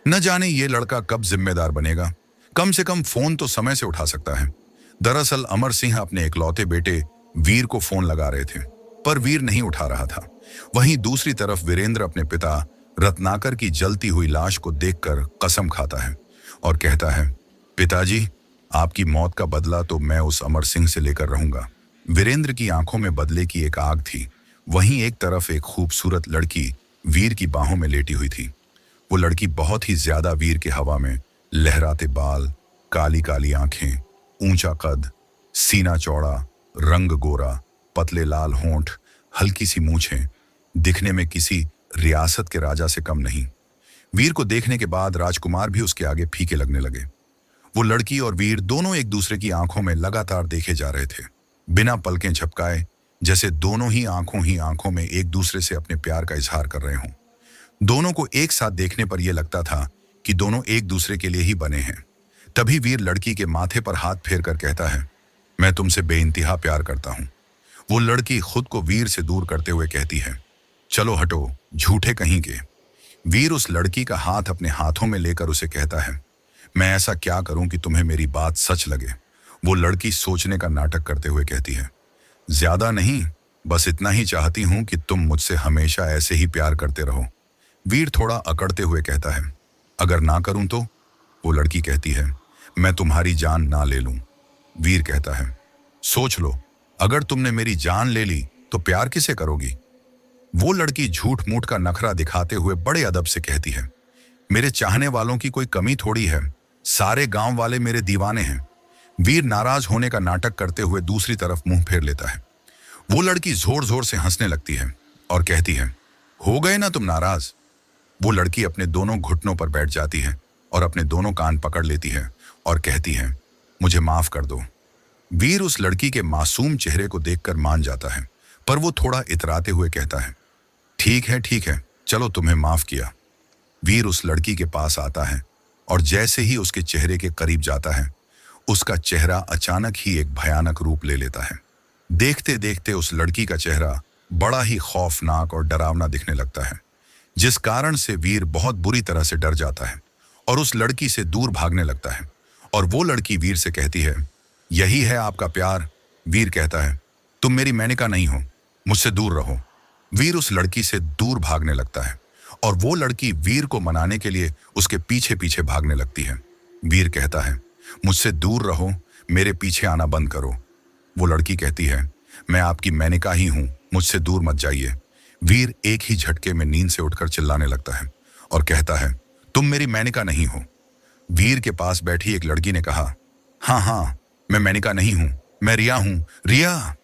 न जाने ये लड़का कब जिम्मेदार बनेगा, कम से कम फोन तो समय से उठा सकता है। दरअसल अमर सिंह अपने इकलौते बेटे वीर को फोन लगा रहे थे, पर वीर नहीं उठा रहा था। वहीं दूसरी तरफ वीरेंद्र अपने पिता रत्नाकर की जलती हुई लाश को देखकर कसम खाता है और कहता है, पिताजी, आपकी मौत का बदला तो मैं उस अमर सिंह से लेकर रहूंगा। वीरेंद्र की आंखों में बदले की एक आग थी। वहीं एक तरफ एक खूबसूरत लड़की वीर की बाहों में लेटी हुई थी। वो लड़की बहुत ही ज्यादा वीर के हवा में लहराते बाल, काली काली आंखें, ऊंचा कद, सीना चौड़ा, रंग गोरा, पतले लाल होंठ, हल्की सी मूछें, दिखने में किसी रियासत के राजा से कम नहीं। वीर को देखने के बाद राजकुमार भी उसके आगे फीके लगने लगे। वो लड़की और वीर दोनों एक दूसरे की आंखों में लगातार देखे जा रहे थे, बिना पलकें झपकाए, जैसे दोनों ही आंखों में एक दूसरे से अपने प्यार का इजहार कर रहे हों। दोनों को एक साथ देखने पर यह लगता था कि दोनों एक दूसरे के लिए ही बने हैं। तभी वीर लड़की के माथे पर हाथ फेर कर कहता है, मैं तुमसे बेइंतहा प्यार करता हूं। वो लड़की खुद को वीर से दूर करते हुए कहती है, चलो हटो, झूठे कहीं के। वीर उस लड़की का हाथ अपने हाथों में लेकर उसे कहता है, मैं ऐसा क्या करूं कि तुम्हें मेरी बात सच लगे वो लड़की सोचने का नाटक करते हुए कहती है, ज्यादा नहीं, बस इतना ही चाहती हूं कि तुम मुझसे हमेशा ऐसे ही प्यार करते रहो। वीर थोड़ा अकड़ते हुए कहता है, अगर ना करूं तो? वो लड़की कहती है, मैं तुम्हारी जान ना ले लूं। वीर कहता है, सोच लो, अगर तुमने मेरी जान ले ली तो प्यार किसे करोगी? वो लड़की झूठ मूठ का नखरा दिखाते हुए बड़े अदब से कहती है, मेरे चाहने वालों की कोई कमी थोड़ी है, सारे गांव वाले मेरे दीवाने हैं। वीर नाराज होने का नाटक करते हुए दूसरी तरफ मुंह फेर लेता है। वो लड़की जोर जोर से हंसने लगती है और कहती है, हो गए ना तुम नाराज? वो लड़की अपने दोनों घुटनों पर बैठ जाती है और अपने दोनों कान पकड़ लेती है और कहती है, मुझे माफ कर दो। वीर उस लड़की के मासूम चेहरे को देखकर मान जाता है, पर वो थोड़ा इतराते हुए कहता है, ठीक है, चलो तुम्हें माफ किया। वीर उस लड़की के पास आता है और जैसे ही उसके चेहरे के करीब जाता है, उसका चेहरा अचानक ही एक भयानक रूप ले लेता है। देखते देखते उस लड़की का चेहरा बड़ा ही खौफनाक और डरावना दिखने लगता है, जिस कारण से वीर बहुत बुरी तरह से डर जाता है और उस लड़की से दूर भागने लगता है। और वो लड़की वीर से कहती है, यही है आपका प्यार? वीर कहता है, तुम मेरी मेनका नहीं हो, मुझसे दूर रहो। वीर उस लड़की से दूर भागने लगता है और वो लड़की वीर को मनाने के लिए उसके पीछे पीछे भागने लगती है। वीर कहता है, मुझसे दूर रहो, मेरे पीछे आना बंद करो। वो लड़की कहती है, मैं आपकी मेनका ही हूं, मुझसे दूर मत जाइए। वीर एक ही झटके में नींद से उठकर चिल्लाने लगता है और कहता है, तुम मेरी मेनका नहीं हो। वीर के पास बैठी एक लड़की ने कहा, हाँ, मैं मेनका नहीं हूं, मैं रिया हूं, रिया।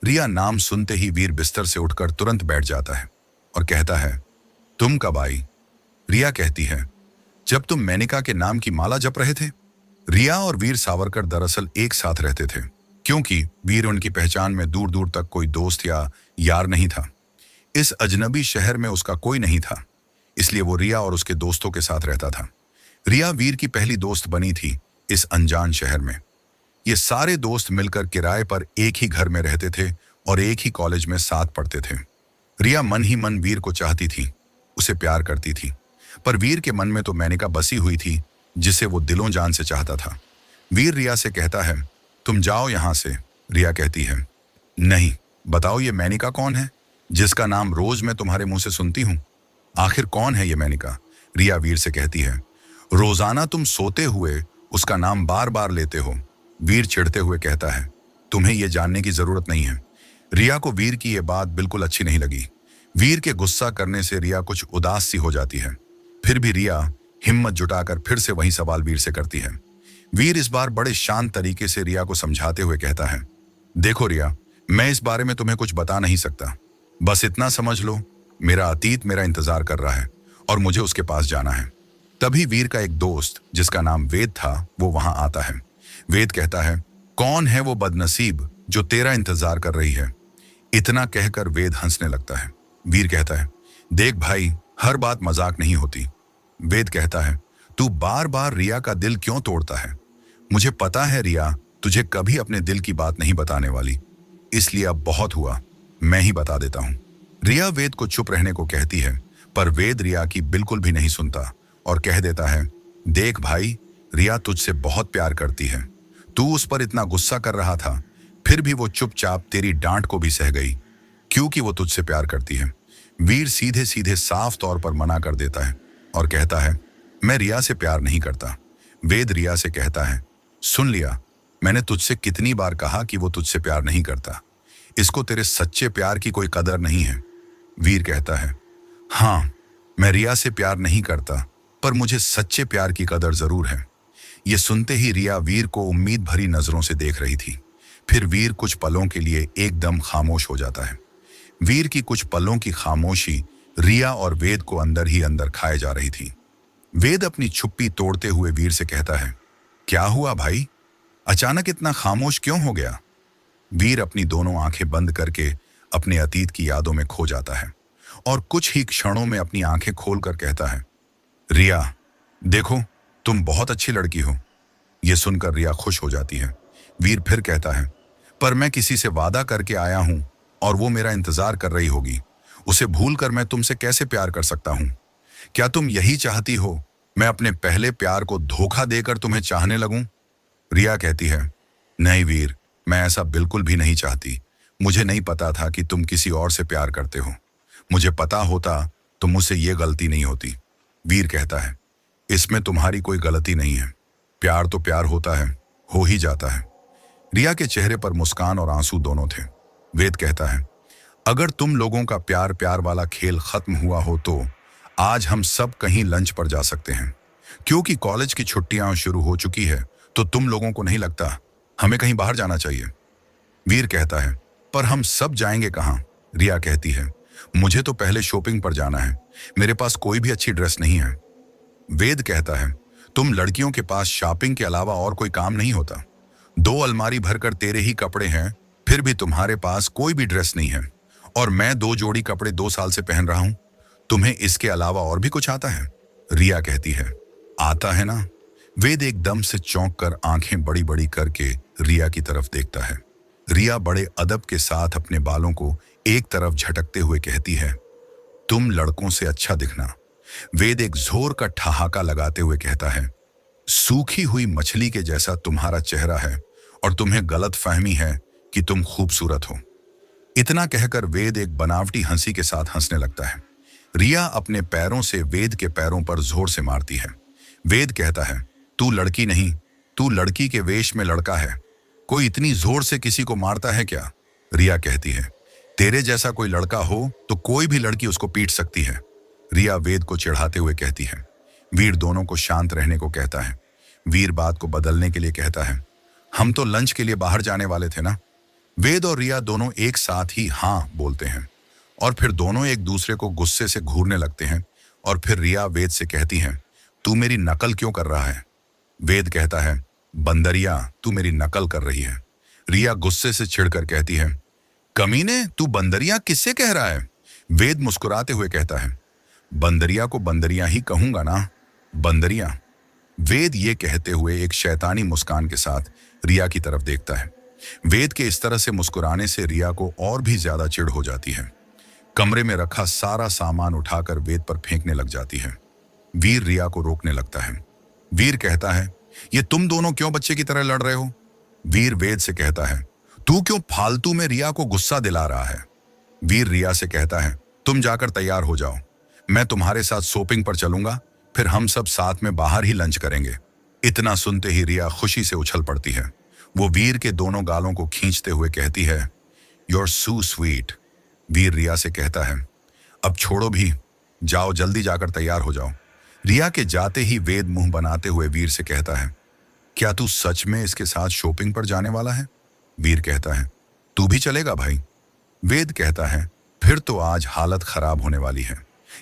रिया नाम सुनते ही वीर बिस्तर से उठकर तुरंत बैठ जाता है और कहता है, तुम कब आई? रिया कहती है, जब तुम मेनका के नाम की माला जप रहे थे। रिया और वीर सावरकर दरअसल एक साथ रहते थे, क्योंकि वीर उनकी पहचान में दूर दूर तक कोई दोस्त या यार नहीं था। इस अजनबी शहर में उसका कोई नहीं था, इसलिए वो रिया और उसके दोस्तों के साथ रहता था। रिया वीर की पहली दोस्त बनी थी इस अनजान शहर में। ये सारे दोस्त मिलकर किराए पर एक ही घर में रहते थे और एक ही कॉलेज में साथ पढ़ते थे। रिया मन ही मन वीर को चाहती थी, उसे प्यार करती थी, पर वीर के मन में तो मेनका बसी हुई थी, जिसे वो दिलों जान से चाहता था। वीर रिया से कहता है, तुम जाओ यहां से। रिया कहती है, नहीं, बताओ ये मेनका कौन है, जिसका नाम रोज मैं तुम्हारे मुंह से सुनती हूं? आखिर कौन है ये मेनका? रिया वीर से कहती है, रोजाना तुम सोते हुए उसका नाम बार बार लेते हो। वीर चिढ़ते हुए कहता है, तुम्हें यह जानने की जरूरत नहीं है। रिया को वीर की यह बात बिल्कुल अच्छी नहीं लगी। वीर के गुस्सा करने से रिया कुछ उदास सी हो जाती है। फिर भी रिया हिम्मत जुटाकर फिर से वही सवाल वीर से करती है। वीर इस बार बड़े शांत तरीके से रिया को समझाते हुए कहता है, देखो रिया, मैं इस बारे में तुम्हें कुछ बता नहीं सकता, बस इतना समझ लो, मेरा अतीत मेरा इंतजार कर रहा है और मुझे उसके पास जाना है। तभी वीर का एक दोस्त, जिसका नाम वेद था, वो वहां आता है। वेद कहता है, कौन है वो बदनसीब जो तेरा इंतजार कर रही है? इतना कहकर वेद हंसने लगता है। वीर कहता है, देख भाई, हर बात मजाक नहीं होती। वेद कहता है, तू बार बार रिया का दिल क्यों तोड़ता है? मुझे पता है रिया तुझे कभी अपने दिल की बात नहीं बताने वाली, इसलिए अब बहुत हुआ, मैं ही बता देता हूं। रिया वेद को चुप रहने को कहती है, पर वेद रिया की बिल्कुल भी नहीं सुनता और कह देता है, देख भाई, रिया तुझसे बहुत प्यार करती है। तू उस पर इतना गुस्सा कर रहा था, फिर भी वो चुपचाप तेरी डांट को भी सह गई, क्योंकि वो तुझसे प्यार करती है। वीर सीधे सीधे साफ तौर पर मना कर देता है और कहता है, मैं रिया से प्यार नहीं करता। वेद रिया से कहता है, सुन लिया, मैंने तुझसे कितनी बार कहा कि वो तुझसे प्यार नहीं करता, इसको तेरे सच्चे प्यार की कोई कदर नहीं है। वीर कहता है, हाँ, मैं रिया से प्यार नहीं करता, पर मुझे सच्चे प्यार की कदर जरूर है। ये सुनते ही रिया वीर को उम्मीद भरी नजरों से देख रही थी। फिर वीर कुछ पलों के लिए एकदम खामोश हो जाता है। वीर की कुछ पलों की खामोशी रिया और वेद को अंदर ही अंदर खाए जा रही थी। वेद अपनी छुप्पी तोड़ते हुए वीर से कहता है, क्या हुआ भाई, अचानक इतना खामोश क्यों हो गया? वीर अपनी दोनों आंखें बंद करके अपने अतीत की यादों में खो जाता है और कुछ ही क्षणों में अपनी आंखें खोलकर कहता है, रिया, देखो, तुम बहुत अच्छी लड़की हो। यह सुनकर रिया खुश हो जाती है। वीर फिर कहता है, पर मैं किसी से वादा करके आया हूं और वो मेरा इंतजार कर रही होगी, उसे भूलकर मैं तुमसे कैसे प्यार कर सकता हूं? क्या तुम यही चाहती हो मैं अपने पहले प्यार को धोखा देकर तुम्हें चाहने लगूं? रिया कहती है, नहीं वीर, मैं ऐसा बिल्कुल भी नहीं चाहती। मुझे नहीं पता था कि तुम किसी और से प्यार करते हो। मुझे पता होता तो मुझसे ये गलती नहीं होती। वीर कहता है, इसमें तुम्हारी कोई गलती नहीं है। प्यार तो प्यार होता है, हो ही जाता है। रिया के चेहरे पर मुस्कान और आंसू दोनों थे। वेद कहता है, अगर तुम लोगों का प्यार प्यार वाला खेल खत्म हुआ हो तो आज हम सब कहीं लंच पर जा सकते हैं। क्योंकि कॉलेज की छुट्टियां शुरू हो चुकी है तो तुम लोगों को नहीं लगता हमें कहीं बाहर जाना चाहिए? वीर कहता है, पर हम सब जाएंगे कहाँ? रिया कहती है, मुझे तो पहले शॉपिंग पर जाना है। मेरे पास कोई भी अच्छी ड्रेस नहीं है। वेद कहता है, तुम लड़कियों के पास शॉपिंग के अलावा और कोई काम नहीं होता। 2 अलमारी भरकर तेरे ही कपड़े हैं, फिर भी तुम्हारे पास कोई भी ड्रेस नहीं है। और मैं 2 जोड़ी कपड़े 2 साल से पहन रहा हूं। तुम्हें इसके अलावा और भी कुछ आता है? रिया कहती है, आता है ना। वेद एकदम से चौंक कर आंखें बड़ी बड़ी करके रिया की तरफ देखता है। रिया बड़े अदब के साथ अपने बालों को एक तरफ झटकते हुए कहती है, तुम लड़कों से अच्छा दिखना। वेद एक जोर का ठहाका लगाते हुए कहता है, सूखी हुई मछली के जैसा तुम्हारा चेहरा है और तुम्हें गलत फहमी है कि तुम खूबसूरत हो। इतना कहकर वेद एक बनावटी हंसी के साथ हंसने लगता है। रिया अपने पैरों से वेद के पैरों पर जोर से मारती है। वेद कहता है, तू लड़की नहीं, तू लड़की के वेश में लड़का है। कोई इतनी जोर से किसी को मारता है क्या? रिया कहती है, तेरे जैसा कोई लड़का हो तो कोई भी लड़की उसको पीट सकती है। रिया वेद को चिढ़ाते हुए कहती है। वीर दोनों को शांत रहने को कहता है। वीर बात को बदलने के लिए कहता है, हम तो लंच के लिए बाहर जाने वाले थे ना। वेद और रिया दोनों एक साथ ही हाँ बोलते हैं और फिर दोनों एक दूसरे को गुस्से से घूरने लगते हैं। और फिर रिया वेद से कहती है, तू मेरी नकल क्यों कर रहा है? वेद कहता है, बंदरिया, तू मेरी नकल कर रही है। रिया गुस्से से चिढ़कर कहती है, कमीने, तू बंदरिया किससे कह रहा है? वेद मुस्कुराते हुए कहता है, बंदरिया को बंदरिया ही कहूंगा ना, बंदरिया। वेद ये कहते हुए एक शैतानी मुस्कान के साथ रिया की तरफ देखता है। वेद के इस तरह से मुस्कुराने से रिया को और भी ज्यादा चिढ़ हो जाती है। कमरे में रखा सारा सामान उठाकर वेद पर फेंकने लग जाती है। वीर रिया को रोकने लगता है। वीर कहता है, ये तुम दोनों क्यों बच्चे की तरह लड़ रहे हो? वीर वेद से कहता है, तू क्यों फालतू में रिया को गुस्सा दिला रहा है? वीर रिया से कहता है, तुम जाकर तैयार हो जाओ, मैं तुम्हारे साथ शॉपिंग पर चलूंगा, फिर हम सब साथ में बाहर ही लंच करेंगे। इतना सुनते ही रिया खुशी से उछल पड़ती है। वो वीर के दोनों गालों को खींचते हुए कहती है, You're so sweet। वीर रिया से कहता है, अब छोड़ो भी, जाओ जल्दी जाकर तैयार हो जाओ। रिया के जाते ही वेद मुंह बनाते हुए वीर से कहता है, क्या तू सच में इसके साथ शॉपिंग पर जाने वाला है? वीर कहता है, तू भी चलेगा भाई? वेद कहता है, फिर तो आज हालत खराब होने वाली है।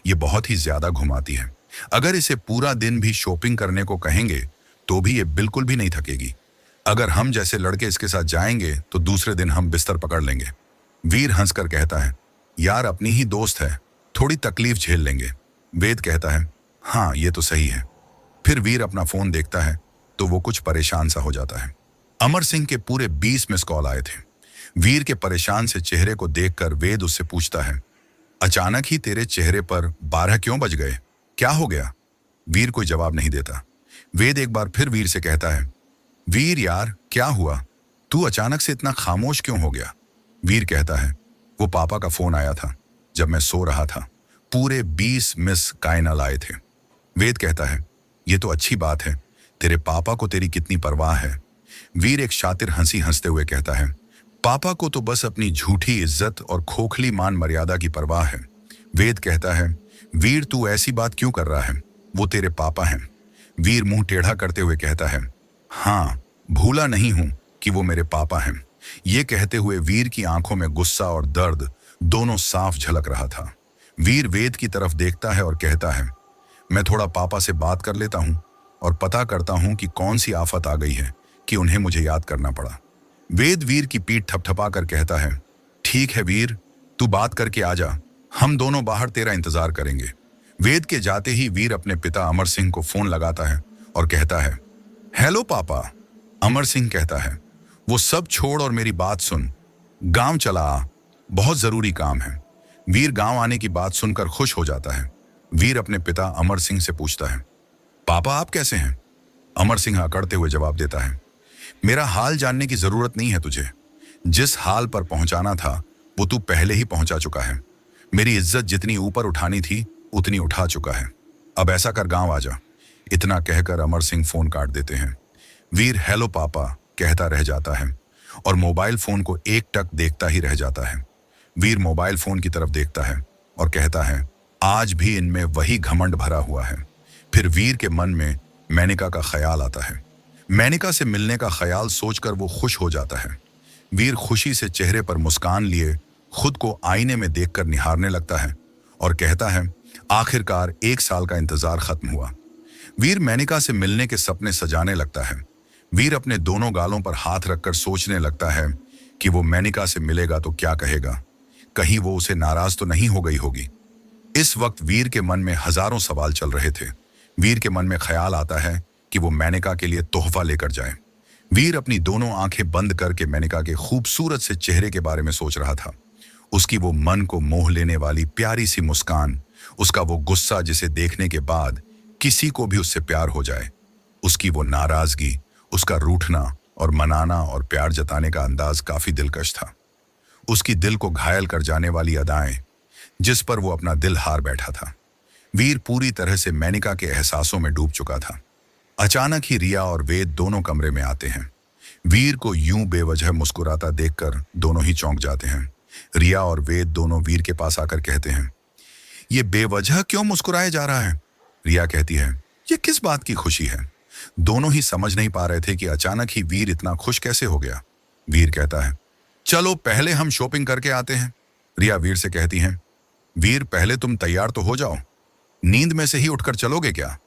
ये बहुत ही ज्यादा घुमाती है। अगर इसे पूरा दिन भी शॉपिंग करने को कहेंगे तो भी ये बिल्कुल भी नहीं थकेगी। अगर हम जैसे लड़के इसके साथ जाएंगे तो दूसरे दिन हम बिस्तर पकड़ लेंगे। वीर हंसकर कहता है, यार अपनी ही दोस्त है, थोड़ी तकलीफ झेल लेंगे। वेद कहता है, हाँ ये तो सही है। फिर वीर अपना फोन देखता है तो वो कुछ परेशान सा हो जाता है। अमर सिंह के पूरे 20 मिस कॉल आए थे। वीर के परेशान से चेहरे को देखकर वेद उससे पूछता है, अचानक ही तेरे चेहरे पर 12 क्यों बज गए? क्या हो गया? वीर कोई जवाब नहीं देता। वेद एक बार फिर वीर से कहता है, वीर यार क्या हुआ? तू अचानक से इतना खामोश क्यों हो गया? वीर कहता है, वो पापा का फोन आया था जब मैं सो रहा था। पूरे 20 मिस काइनल आए थे। वेद कहता है, ये तो अच्छी बात है, तेरे पापा को तेरी कितनी परवाह है। वीर एक शातिर हंसी हंसते हुए कहता है, पापा को तो बस अपनी झूठी इज्जत और खोखली मान मर्यादा की परवाह है। वेद कहता है, वीर तू ऐसी बात क्यों कर रहा है? वो तेरे पापा हैं। वीर मुंह टेढ़ा करते हुए कहता है, हाँ भूला नहीं हूं कि वो मेरे पापा हैं। ये कहते हुए वीर की आंखों में गुस्सा और दर्द दोनों साफ झलक रहा था। वीर वेद की तरफ देखता है और कहता है, मैं थोड़ा पापा से बात कर लेता हूं और पता करता हूं कि कौन सी आफत आ गई है कि उन्हें मुझे याद करना पड़ा। वेद वीर की पीठ थपथपा कर कहता है, ठीक है वीर, तू बात करके आ जा, हम दोनों बाहर तेरा इंतजार करेंगे। वेद के जाते ही वीर अपने पिता अमर सिंह को फोन लगाता है और कहता है, हेलो पापा। अमर सिंह कहता है, वो सब छोड़ और मेरी बात सुन, गांव चला आ, बहुत जरूरी काम है। वीर गांव आने की बात सुनकर खुश हो जाता है। वीर अपने पिता अमर सिंह से पूछता है, पापा आप कैसे हैं? अमर सिंह अकड़ते हुए जवाब देता है, मेरा हाल जानने की जरूरत नहीं है तुझे। जिस हाल पर पहुंचाना था वो तू पहले ही पहुंचा चुका है। मेरी इज्जत जितनी ऊपर उठानी थी उतनी उठा चुका है। अब ऐसा कर गांव आ जा। इतना कहकर अमर सिंह फोन काट देते हैं। वीर हेलो पापा कहता रह जाता है और मोबाइल फोन को एक टक देखता ही रह जाता है। वीर मोबाइल फोन की तरफ देखता है और कहता है, आज भी इनमें वही घमंड भरा हुआ है। फिर वीर के मन में मेनका का ख्याल आता है। मेनका से मिलने का ख्याल सोचकर वो खुश हो जाता है। वीर खुशी से चेहरे पर मुस्कान लिए खुद को आईने में देखकर निहारने लगता है और कहता है, आखिरकार 1 साल का इंतजार खत्म हुआ। वीर मेनका से मिलने के सपने सजाने लगता है। वीर अपने दोनों गालों पर हाथ रखकर सोचने लगता है कि वो मेनका से मिलेगा तो क्या कहेगा, कहीं वो उसे नाराज तो नहीं हो गई होगी। इस वक्त वीर के मन में हजारों सवाल चल रहे थे। वीर के मन में ख्याल आता है कि वो मेनका के लिए तोहफा लेकर जाए। वीर अपनी दोनों आंखें बंद करके मेनका के खूबसूरत से चेहरे के बारे में सोच रहा था। उसकी वो मन को मोह लेने वाली प्यारी सी मुस्कान, उसका वो गुस्सा जिसे देखने के बाद किसी को भी उससे प्यार हो जाए, उसकी वो नाराजगी, उसका रूठना और मनाना और प्यार जताने का अंदाज काफी दिलकश था। उसकी दिल को घायल कर जाने वाली अदाएं जिस पर वो अपना दिल हार बैठा था। वीर पूरी तरह से मेनका के एहसासों में डूब चुका था। अचानक ही रिया और वेद दोनों कमरे में आते हैं। वीर को यूं बेवजह मुस्कुराता देखकर दोनों ही चौंक जाते हैं। रिया और वेद दोनों वीर के पास आकर कहते हैं, ये बेवजह क्यों मुस्कुराया जा रहा है? रिया कहती है, ये किस बात की खुशी है? दोनों ही समझ नहीं पा रहे थे कि अचानक ही वीर इतना खुश कैसे हो गया। वीर कहता है, चलो पहले हम शॉपिंग करके आते हैं। रिया वीर से कहती है, वीर पहले तुम तैयार तो हो जाओ, नींद में से ही उठकर चलोगे क्या?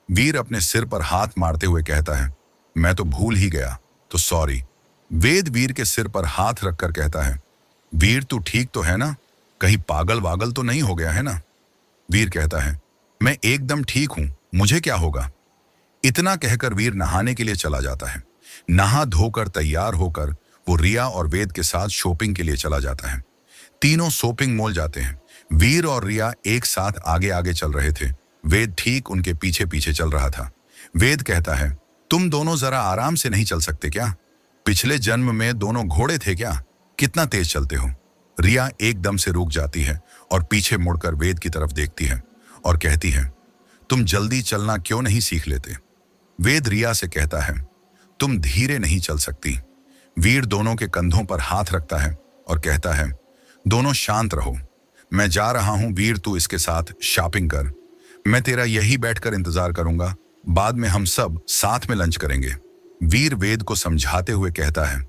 वीर अपने सिर पर हाथ मारते हुए कहता है, मैं तो भूल ही गया, तो सॉरी। वेद वीर के सिर पर हाथ रखकर कहता है, वीर तू ठीक तो है ना? कहीं पागल वागल तो नहीं हो गया है ना? वीर कहता है, मैं एकदम ठीक हूं, मुझे क्या होगा? इतना कहकर वीर नहाने के लिए चला जाता है। नहा धोकर तैयार होकर वो रिया और वेद के साथ शॉपिंग के लिए चला जाता है। तीनों शॉपिंग मॉल जाते हैं। वीर और रिया एक साथ आगे आगे चल रहे थे। वेद ठीक उनके पीछे पीछे चल रहा था। वेद कहता है, तुम दोनों जरा आराम से नहीं चल सकते क्या? पिछले जन्म में दोनों घोड़े थे क्या? कितना तेज चलते हो? रिया एकदम से रुक जाती है और पीछे मुड़कर वेद की तरफ देखती है और कहती है, तुम जल्दी चलना क्यों नहीं सीख लेते? वेद रिया से कहता है, तुम धीरे नहीं चल सकती। वीर दोनों के कंधों पर हाथ रखता है और कहता है, दोनों शांत रहो, मैं जा रहा हूं वीर, तू इसके साथ शॉपिंग कर, मैं तेरा यही बैठकर इंतजार करूंगा, बाद में हम सब साथ में लंच करेंगे। वीर वेद को समझाते हुए कहता है,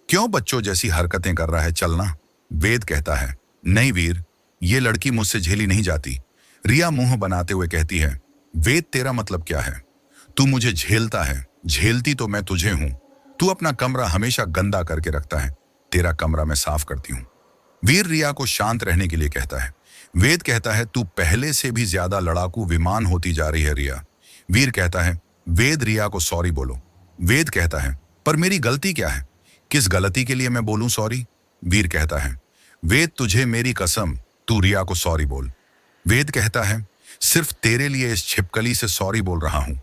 क्यों बच्चों जैसी हरकतें कर रहा है, चलना। वेद कहता है, नहीं वीर, ये लड़की मुझसे झेली नहीं जाती। रिया मुंह बनाते हुए कहती है, वेद तेरा मतलब क्या है? तू मुझे झेलता है, झेलती तो मैं तुझे हूं। तू अपना कमरा हमेशा गंदा करके रखता है, तेरा कमरा मैं साफ करती हूं। वीर रिया को शांत रहने के लिए कहता है। वेद कहता है, तू पहले से भी ज्यादा लड़ाकू विमान होती जा रही है रिया। वीर कहता है, वेद रिया को सॉरी बोलो। वेद कहता है, पर मेरी गलती क्या है? किस गलती के लिए मैं बोलूं सॉरी? वीर कहता है, वेद तुझे मेरी कसम, तू रिया को सॉरी बोल। वेद कहता है, सिर्फ तेरे लिए इस छिपकली से सॉरी बोल रहा हूं।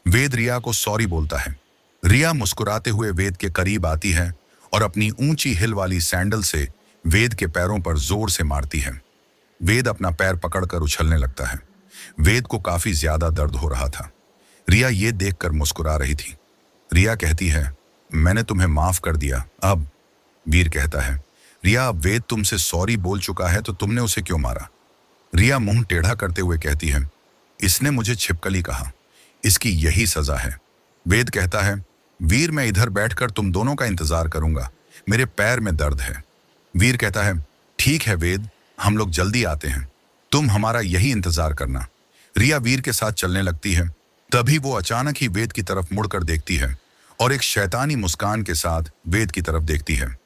वेद रिया को सॉरी बोलता है। रिया मुस्कुराते हुए वेद के करीब आती है और अपनी ऊंची हिल वाली सैंडल से वेद के पैरों पर जोर से मारती है। वेद अपना पैर पकड़कर उछलने लगता है। वेद को काफी ज्यादा दर्द हो रहा था। रिया ये देखकर मुस्कुरा रही थी। रिया कहती है, मैंने तुम्हें माफ कर दिया अब। वीर कहता है, रिया अब वेद तुमसे सॉरी बोल चुका है तो तुमने उसे क्यों मारा? रिया मुंह टेढ़ा करते हुए कहती है, इसने मुझे छिपकली कहा, इसकी यही सजा है। वेद कहता है, वीर मैं इधर बैठकर तुम दोनों का इंतजार करूंगा, मेरे पैर में दर्द है। वीर कहता है, ठीक है वेद, हम लोग जल्दी आते हैं, तुम हमारा यही इंतजार करना। रिया वीर के साथ चलने लगती है। तभी वो अचानक ही वेद की तरफ मुड़कर देखती है और एक शैतानी मुस्कान के साथ वेद की तरफ देखती है।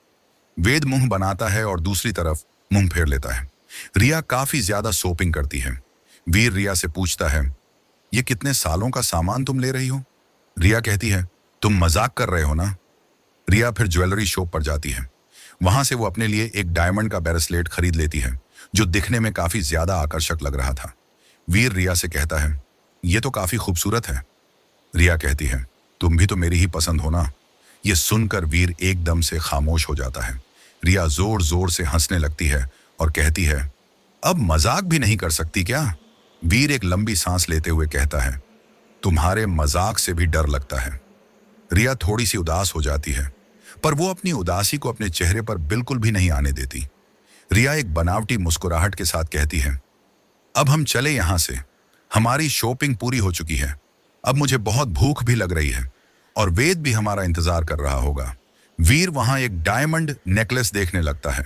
वेद मुंह बनाता है और दूसरी तरफ मुंह फेर लेता है। रिया काफी ज्यादा शॉपिंग करती है। वीर रिया से पूछता है, ये कितने सालों का सामान तुम ले रही हो? रिया कहती है, तुम मजाक कर रहे हो ना? रिया फिर ज्वेलरी शॉप पर जाती है। वहां से वो अपने लिए एक डायमंड का ब्रेसलेट खरीद लेती है जो दिखने में काफी ज्यादा आकर्षक लग रहा था। वीर रिया से कहता है, ये तो काफी खूबसूरत है। रिया कहती है, तुम भी तो मेरी ही पसंद हो ना? ये सुनकर वीर एकदम से खामोश हो जाता है। रिया जोर जोर से हंसने लगती है और कहती है, अब मजाक भी नहीं कर सकती क्या? वीर एक लंबी सांस लेते हुए कहता है, तुम्हारे मजाक से भी डर लगता है। रिया थोड़ी सी उदास हो जाती है, पर वो अपनी उदासी को अपने चेहरे पर बिल्कुल भी नहीं आने देती। रिया एक बनावटी मुस्कुराहट के साथ कहती है, अब हम चले यहां से, हमारी शॉपिंग पूरी हो चुकी है। अब मुझे बहुत भूख भी लग रही है और वेद भी हमारा इंतजार कर रहा होगा। वीर वहां एक डायमंड नेकलेस देखने लगता है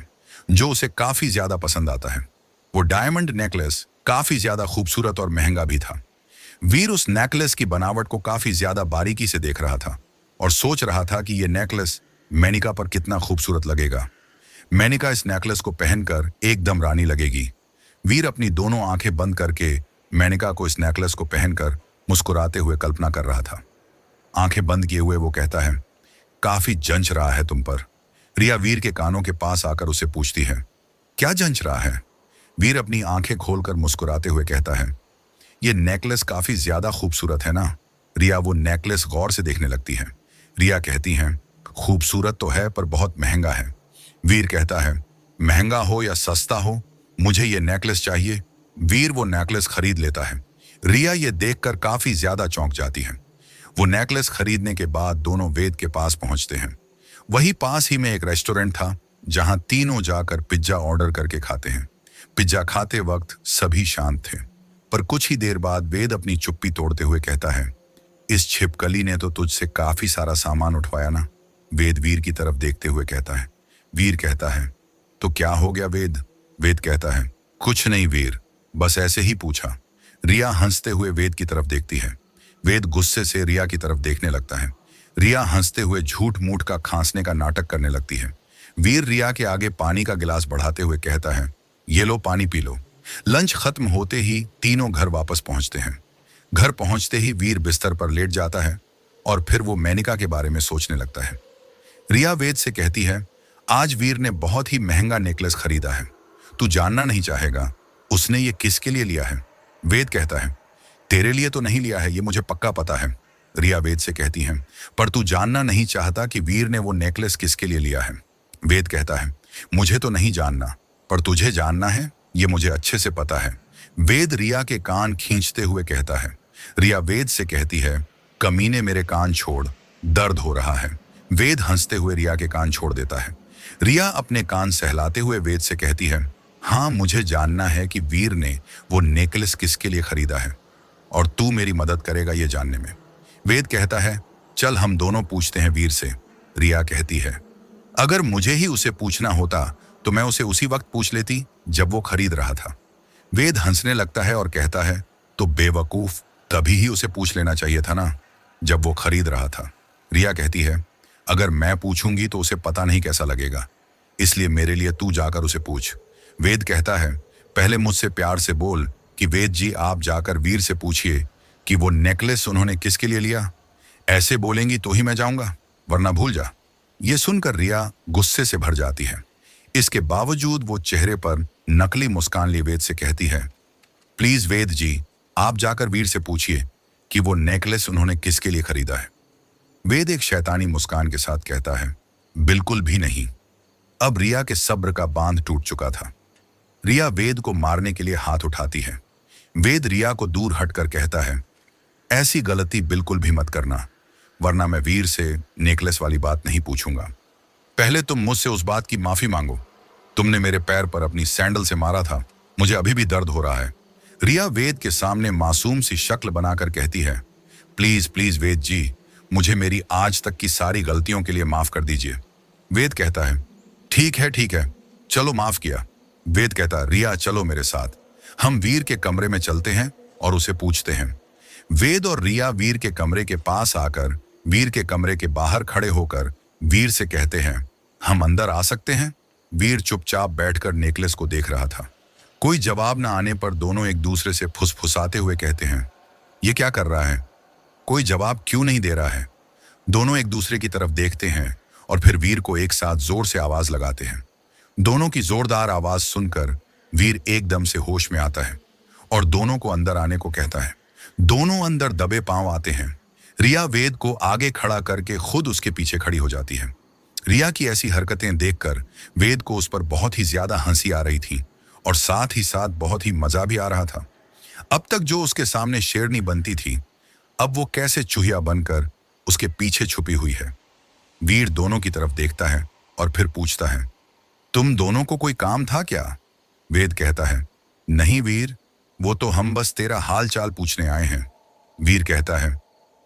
जो उसे काफी ज्यादा पसंद आता है। वो डायमंड नेकलेस काफी ज्यादा खूबसूरत और महंगा भी था। वीर उस नेकलेस की बनावट को काफी ज्यादा बारीकी से देख रहा था और सोच रहा था कि यह नेकलेस मेनिका पर कितना खूबसूरत लगेगा। मेनिका इस नेकलेस को पहनकर एकदम रानी लगेगी। वीर अपनी दोनों आंखें बंद करके मेनिका को इस नेकलेस को पहनकर मुस्कुराते हुए कल्पना कर रहा था। आंखें बंद किए हुए वो कहता है, काफी जंच रहा है तुम पर। रिया वीर के कानों के पास आकर उसे पूछती है, क्या जंच रहा है? वीर अपनी आंखें खोलकर मुस्कुराते हुए कहता है, ये नेकलेस काफी ज्यादा खूबसूरत है ना? रिया वो नेकलेस गौर से देखने लगती है। रिया कहती है, खूबसूरत तो है पर बहुत महंगा है। वीर कहता है, महंगा हो या सस्ता हो, मुझे ये नेकलेस चाहिए। वीर वो नेकलेस खरीद लेता है। रिया ये देखकर काफी ज्यादा चौंक जाती है। वो नेकलेस खरीदने के बाद दोनों वेद के पास पहुंचते हैं। वही पास ही में एक रेस्टोरेंट था जहां तीनों जाकर पिज्जा ऑर्डर करके खाते हैं। पिज्जा खाते वक्त सभी शांत थे, पर कुछ ही देर बाद वेद अपनी चुप्पी तोड़ते हुए कहता है, इस छिपकली ने तो तुझसे काफी सारा सामान उठवाया ना? वेद वीर की तरफ देखते हुए कहता है। वीर कहता है, तो क्या हो गया वेद? वेद कहता है, कुछ नहीं वीर, बस ऐसे ही पूछा। रिया हंसते हुए वेद की तरफ देखती है। वेद गुस्से से रिया की तरफ देखने लगता है। रिया हंसते हुए झूठ मूठ का खांसने का नाटक करने लगती है। वीर रिया के आगे पानी का गिलास बढ़ाते हुए कहता है, ये लो पानी पी लो। लंच खत्म होते ही तीनों घर वापस पहुंचते हैं। घर पहुंचते ही वीर बिस्तर पर लेट जाता है और फिर वो मेनिका के बारे में सोचने लगता है। रिया वेद से कहती है, आज वीर ने बहुत ही महंगा नेकलेस खरीदा है। तू जानना नहीं चाहेगा उसने ये किसके लिए लिया है? वेद कहता है, तेरे लिए तो नहीं लिया है, ये मुझे पक्का पता है। रिया वेद से कहती है, पर तू जानना नहीं चाहता कि वीर ने वो नेकलेस किसके लिए लिया है? वेद कहता है, मुझे तो नहीं जानना, पर तुझे जानना है, ये मुझे अच्छे से पता है। वेद रिया के कान खींचते हुए कहता है। रिया वेद से कहती है, कमीने मेरे कान छोड़, दर्द हो रहा है। वेद हंसते हुए रिया के कान छोड़ देता है। रिया अपने कान सहलाते हुए वेद से कहती है, हाँ मुझे जानना है कि वीर ने वो नेकलेस किसके लिए खरीदा है और तू मेरी मदद करेगा ये जानने में। वेद कहता है, चल हम दोनों पूछते हैं वीर से। रिया कहती है, अगर मुझे ही उसे पूछना होता तो मैं उसे उसी वक्त पूछ लेती जब वो खरीद रहा था। वेद हंसने लगता है और कहता है, तो बेवकूफ, तभी ही उसे पूछ लेना चाहिए था ना, जब वो खरीद रहा था। रिया कहती है, अगर मैं पूछूंगी तो उसे पता नहीं कैसा लगेगा, इसलिए मेरे लिए तू जाकर उसे पूछ। वेद कहता है, पहले मुझसे प्यार से बोल कि वेद जी आप जाकर वीर से पूछिए कि वो नेकलेस उन्होंने किसके लिए लिया। ऐसे बोलेंगी तो ही मैं जाऊंगा, वरना भूल जा। ये सुनकर रिया गुस्से से भर जाती है। इसके बावजूद वो चेहरे पर नकली मुस्कान लिए वेद से कहती है, प्लीज वेद जी आप जाकर वीर से पूछिए कि वो नेकलेस उन्होंने किसके लिए खरीदा है। वेद एक शैतानी मुस्कान के साथ कहता है, बिल्कुल भी नहीं। अब रिया के सब्र का बांध टूट चुका था। रिया वेद को मारने के लिए हाथ उठाती है। वेद रिया को दूर हटकर कहता है, ऐसी गलती बिल्कुल भी मत करना, वरना मैं वीर से नेकलेस वाली बात नहीं पूछूंगा। पहले तुम मुझसे उस बात की माफी मांगो। तुमने मेरे पैर पर अपनी सैंडल से मारा था, मुझे अभी भी दर्द हो रहा है। रिया वेद के सामने मासूम सी शक्ल बनाकर कहती है, प्लीज प्लीज वेद जी, मुझे मेरी आज तक की सारी गलतियों के लिए माफ कर दीजिए। वेद कहता है, ठीक है, चलो माफ किया। वेद कहता, रिया चलो मेरे साथ, हम वीर के कमरे में चलते हैं और उसे पूछते हैं। वेद और रिया वीर के कमरे के पास आकर वीर के कमरे के बाहर खड़े होकर वीर से कहते हैं, हम अंदर आ सकते हैं? वीर चुपचाप बैठकर नेकलेस को देख रहा था। कोई जवाब न आने पर दोनों एक दूसरे से फुसफुसाते हुए कहते हैं, ये क्या कर रहा है? कोई जवाब क्यों नहीं दे रहा है? दोनों एक दूसरे की तरफ देखते हैं और फिर वीर को एक साथ जोर से आवाज लगाते हैं। दोनों की जोरदार आवाज सुनकर वीर एकदम से होश में आता है और दोनों को अंदर आने को कहता है। दोनों अंदर दबे पांव आते हैं। रिया वेद को आगे खड़ा करके खुद उसके पीछे खड़ी हो जाती है। रिया की ऐसी हरकतें देखकर वेद को उस पर बहुत ही ज्यादा हंसी आ रही थी और साथ ही साथ बहुत ही मजा भी आ रहा था। अब तक जो उसके सामने शेरनी बनती थी, अब वो कैसे चूहिया बनकर उसके पीछे छुपी हुई है। वीर दोनों की तरफ देखता है और फिर पूछता है, तुम दोनों को कोई काम था क्या? वेद कहता है, नहीं वीर, वो तो हम बस तेरा हाल चाल पूछने आए हैं। वीर कहता है,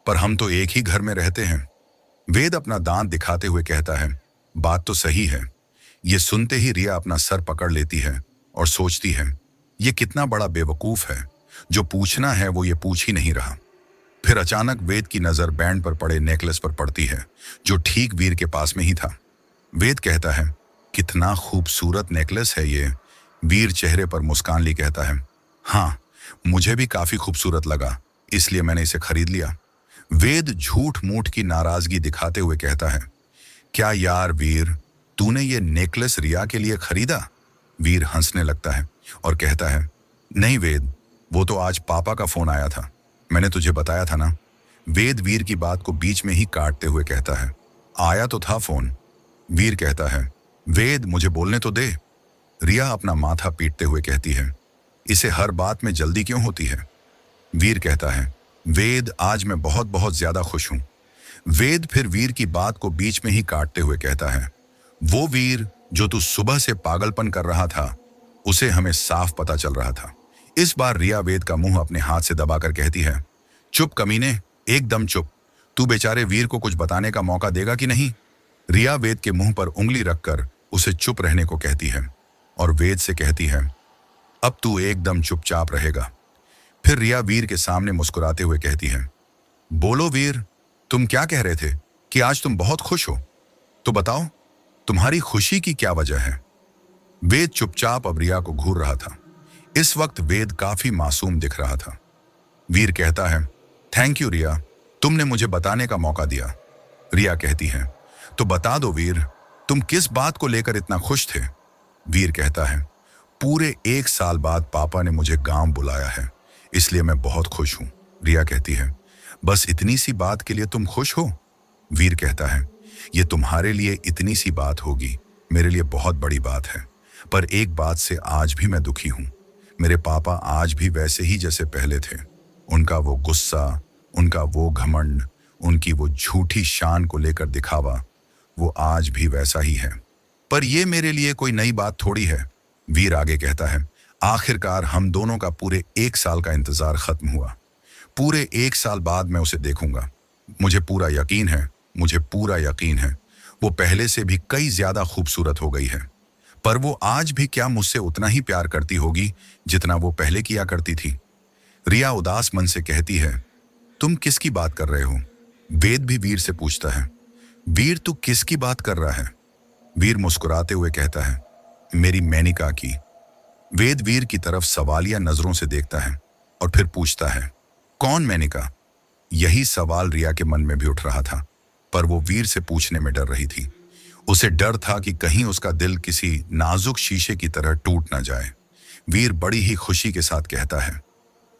पर हम तो एक ही घर में रहते हैं। वेद अपना दांत दिखाते हुए कहता है, बात तो सही है। ये सुनते ही रिया अपना सर पकड़ लेती है और सोचती है, ये कितना बड़ा बेवकूफ है, जो पूछना है वो ये पूछ ही नहीं रहा। फिर अचानक वेद की नजर बैंड पर पड़े नेकलेस पर पड़ती है, जो ठीक वीर के पास में ही था। वेद कहता है, कितना खूबसूरत नेकलेस है ये। वीर चेहरे पर मुस्कान ली कहता है, हाँ, मुझे भी काफी खूबसूरत लगा, इसलिए मैंने इसे खरीद लिया। वेद झूठ मूठ की नाराजगी दिखाते हुए कहता है, क्या यार वीर, तूने ये नेकलेस रिया के लिए खरीदा? वीर हंसने लगता है और कहता है, नहीं वेद, वो तो आज पापा का फोन आया था, मैंने तुझे बताया था ना। वेद वीर की बात को बीच में ही काटते हुए कहता है, आया तो था फोन। वीर कहता है, वेद मुझे बोलने तो दे। रिया अपना माथा पीटते हुए कहती है, इसे हर बात में जल्दी क्यों होती है? वीर कहता है, वेद आज मैं बहुत बहुत ज्यादा खुश हूं। वेद फिर वीर की बात को बीच में ही काटते हुए कहता है, वो वीर जो तू सुबह से पागलपन कर रहा था, उसे हमें साफ पता चल रहा था। इस बार रिया वेद का मुंह अपने हाथ से दबाकर कहती है, चुप कमीने, एकदम चुप। तू बेचारे वीर को कुछ बताने का मौका देगा कि नहीं? रिया वेद के मुंह पर उंगली रखकर उसे चुप रहने को कहती है और वेद से कहती है, अब तू एकदम चुपचाप रहेगा। फिर रिया वीर के सामने मुस्कुराते हुए कहती है, बोलो वीर, तुम क्या कह रहे थे कि आज तुम बहुत खुश हो? तो बताओ, तुम्हारी खुशी की क्या वजह है? वेद चुपचाप अब रिया को घूर रहा था। इस वक्त वेद काफी मासूम दिख रहा था। वीर कहता है, थैंक यू रिया, तुमने मुझे बताने का मौका दिया। रिया कहती है, तो बता दो वीर, तुम किस बात को लेकर इतना खुश थे? वीर कहता है, पूरे 1 साल बाद पापा ने मुझे गांव बुलाया है, इसलिए मैं बहुत खुश हूं। रिया कहती है, बस इतनी सी बात के लिए तुम खुश हो? वीर कहता है, ये तुम्हारे लिए इतनी सी बात होगी, मेरे लिए बहुत बड़ी बात है। पर एक बात से आज भी मैं दुखी हूं। मेरे पापा आज भी वैसे ही जैसे पहले थे। उनका वो गुस्सा, उनका वो घमंड, उनकी वो झूठी शान को लेकर दिखावा, वो आज भी वैसा ही है। पर ये मेरे लिए कोई नई बात थोड़ी है। वीर आगे कहता है, आखिरकार हम दोनों का पूरे 1 साल का इंतजार खत्म हुआ। पूरे 1 साल बाद मैं उसे देखूंगा। मुझे पूरा यकीन है, मुझे पूरा यकीन है, वो पहले से भी कई ज्यादा खूबसूरत हो गई है। पर वो आज भी क्या मुझसे उतना ही प्यार करती होगी जितना वो पहले किया करती थी? रिया उदास मन से कहती है, तुम किसकी बात कर रहे हो? वेद भी वीर से पूछता है, वीर तू किसकी बात कर रहा है? वीर मुस्कुराते हुए कहता है, मेरी मेनिका की। वेद वीर की तरफ सवालिया नजरों से देखता है और फिर पूछता है, कौन मेनिका? यही सवाल रिया के मन में भी उठ रहा था, पर वो वीर से पूछने में डर रही थी। उसे डर था कि कहीं उसका दिल किसी नाजुक शीशे की तरह टूट ना जाए। वीर बड़ी ही खुशी के साथ कहता है,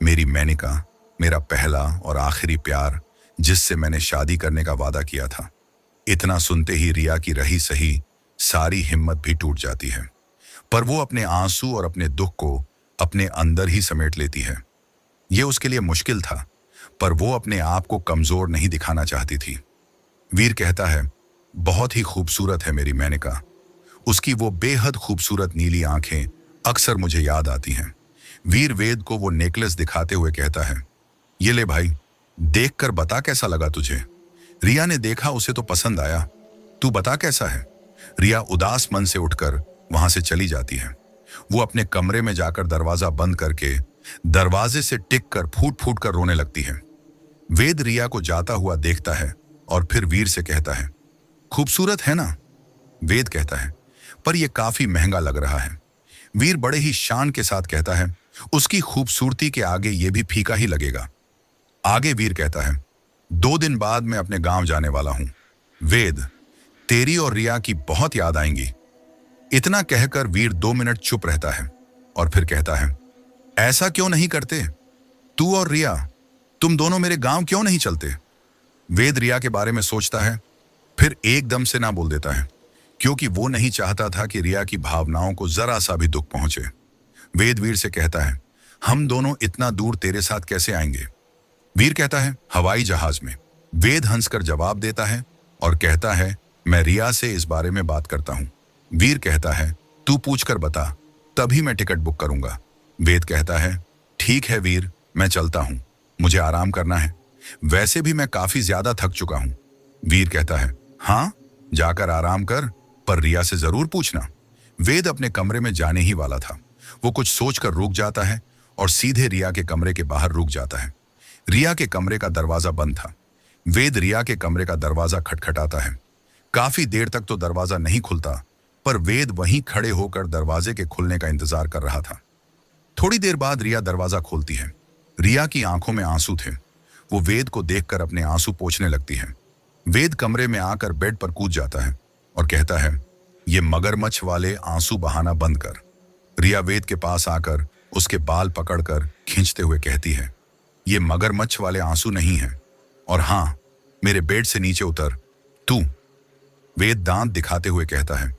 मेरी मेनिका, मेरा पहला और आखिरी प्यार, जिससे मैंने शादी करने का वादा किया था। इतना सुनते ही रिया की रही सही सारी हिम्मत भी टूट जाती है, पर वो अपने आंसू और अपने दुख को अपने अंदर ही समेट लेती है। ये उसके लिए मुश्किल था, पर वो अपने आप को कमजोर नहीं दिखाना चाहती थी। वीर कहता है, बहुत ही खूबसूरत है मेरी मेनिका। उसकी वो बेहद खूबसूरत नीली आंखें अक्सर मुझे याद आती हैं। वीर वेद को वो नेकलेस दिखाते हुए कहता है, ये ले भाई, देखकर बता कैसा लगा तुझे। रिया ने देखा, उसे तो पसंद आया, तू बता कैसा है। रिया उदास मन से उठकर वहां से चली जाती है। वो अपने कमरे में जाकर दरवाजा बंद करके दरवाजे से टिक कर फूट फूट कर रोने लगती है। वेद रिया को जाता हुआ देखता है और फिर वीर से कहता है, खूबसूरत है ना? वेद कहता है, पर यह काफी महंगा लग रहा है। वीर बड़े ही शान के साथ कहता है, उसकी खूबसूरती के आगे यह भी फीका ही लगेगा। आगे वीर कहता है, 2 दिन बाद मैं अपने गांव जाने वाला हूं। वेद, तेरी और रिया की बहुत याद आएंगी। इतना कहकर वीर 2 मिनट चुप रहता है और फिर कहता है, ऐसा क्यों नहीं करते? तू और रिया, तुम दोनों मेरे गांव क्यों नहीं चलते? वेद रिया के बारे में सोचता है, फिर एकदम से ना बोल देता है, क्योंकि वो नहीं चाहता था कि रिया की भावनाओं को जरा सा भी दुख पहुंचे। वेद वीर से कहता है, हम दोनों इतना दूर तेरे साथ कैसे आएंगे? वीर कहता है, हवाई जहाज में। वेद हंसकर जवाब देता है और कहता है, मैं रिया से इस बारे में बात करता हूं। वीर कहता है, तू पूछकर बता, तभी मैं टिकट बुक करूंगा। वेद कहता है, ठीक है वीर, मैं चलता हूं, मुझे आराम करना है, वैसे भी मैं काफी ज्यादा थक चुका हूं। वीर कहता है, हाँ, जाकर आराम कर, पर रिया से जरूर पूछना। वेद अपने कमरे में जाने ही वाला था। वो कुछ सोचकर रुक जाता है और सीधे रिया के कमरे के बाहर रुक जाता है। रिया के कमरे का दरवाजा बंद था। वेद रिया के कमरे का दरवाजा खटखटाता है। काफी देर तक तो दरवाजा नहीं खुलता, पर वेद वहीं खड़े होकर दरवाजे के खुलने का इंतजार कर रहा था। थोड़ी देर बाद रिया दरवाजा खोलती है। रिया की आंखों में आंसू थे। वो वेद को देखकर अपने आंसू पोंछने लगती है। वेद कमरे में आकर बेड पर कूद जाता है और कहता है, ये मगरमच्छ वाले आंसू बहाना बंद कर। रिया वेद के पास आकर उसके बाल पकड़कर खींचते हुए कहती है, ये मगरमच्छ वाले आंसू नहीं हैं, और हाँ, मेरे बेड से नीचे उतर तू। वेद दांत दिखाते हुए कहता है,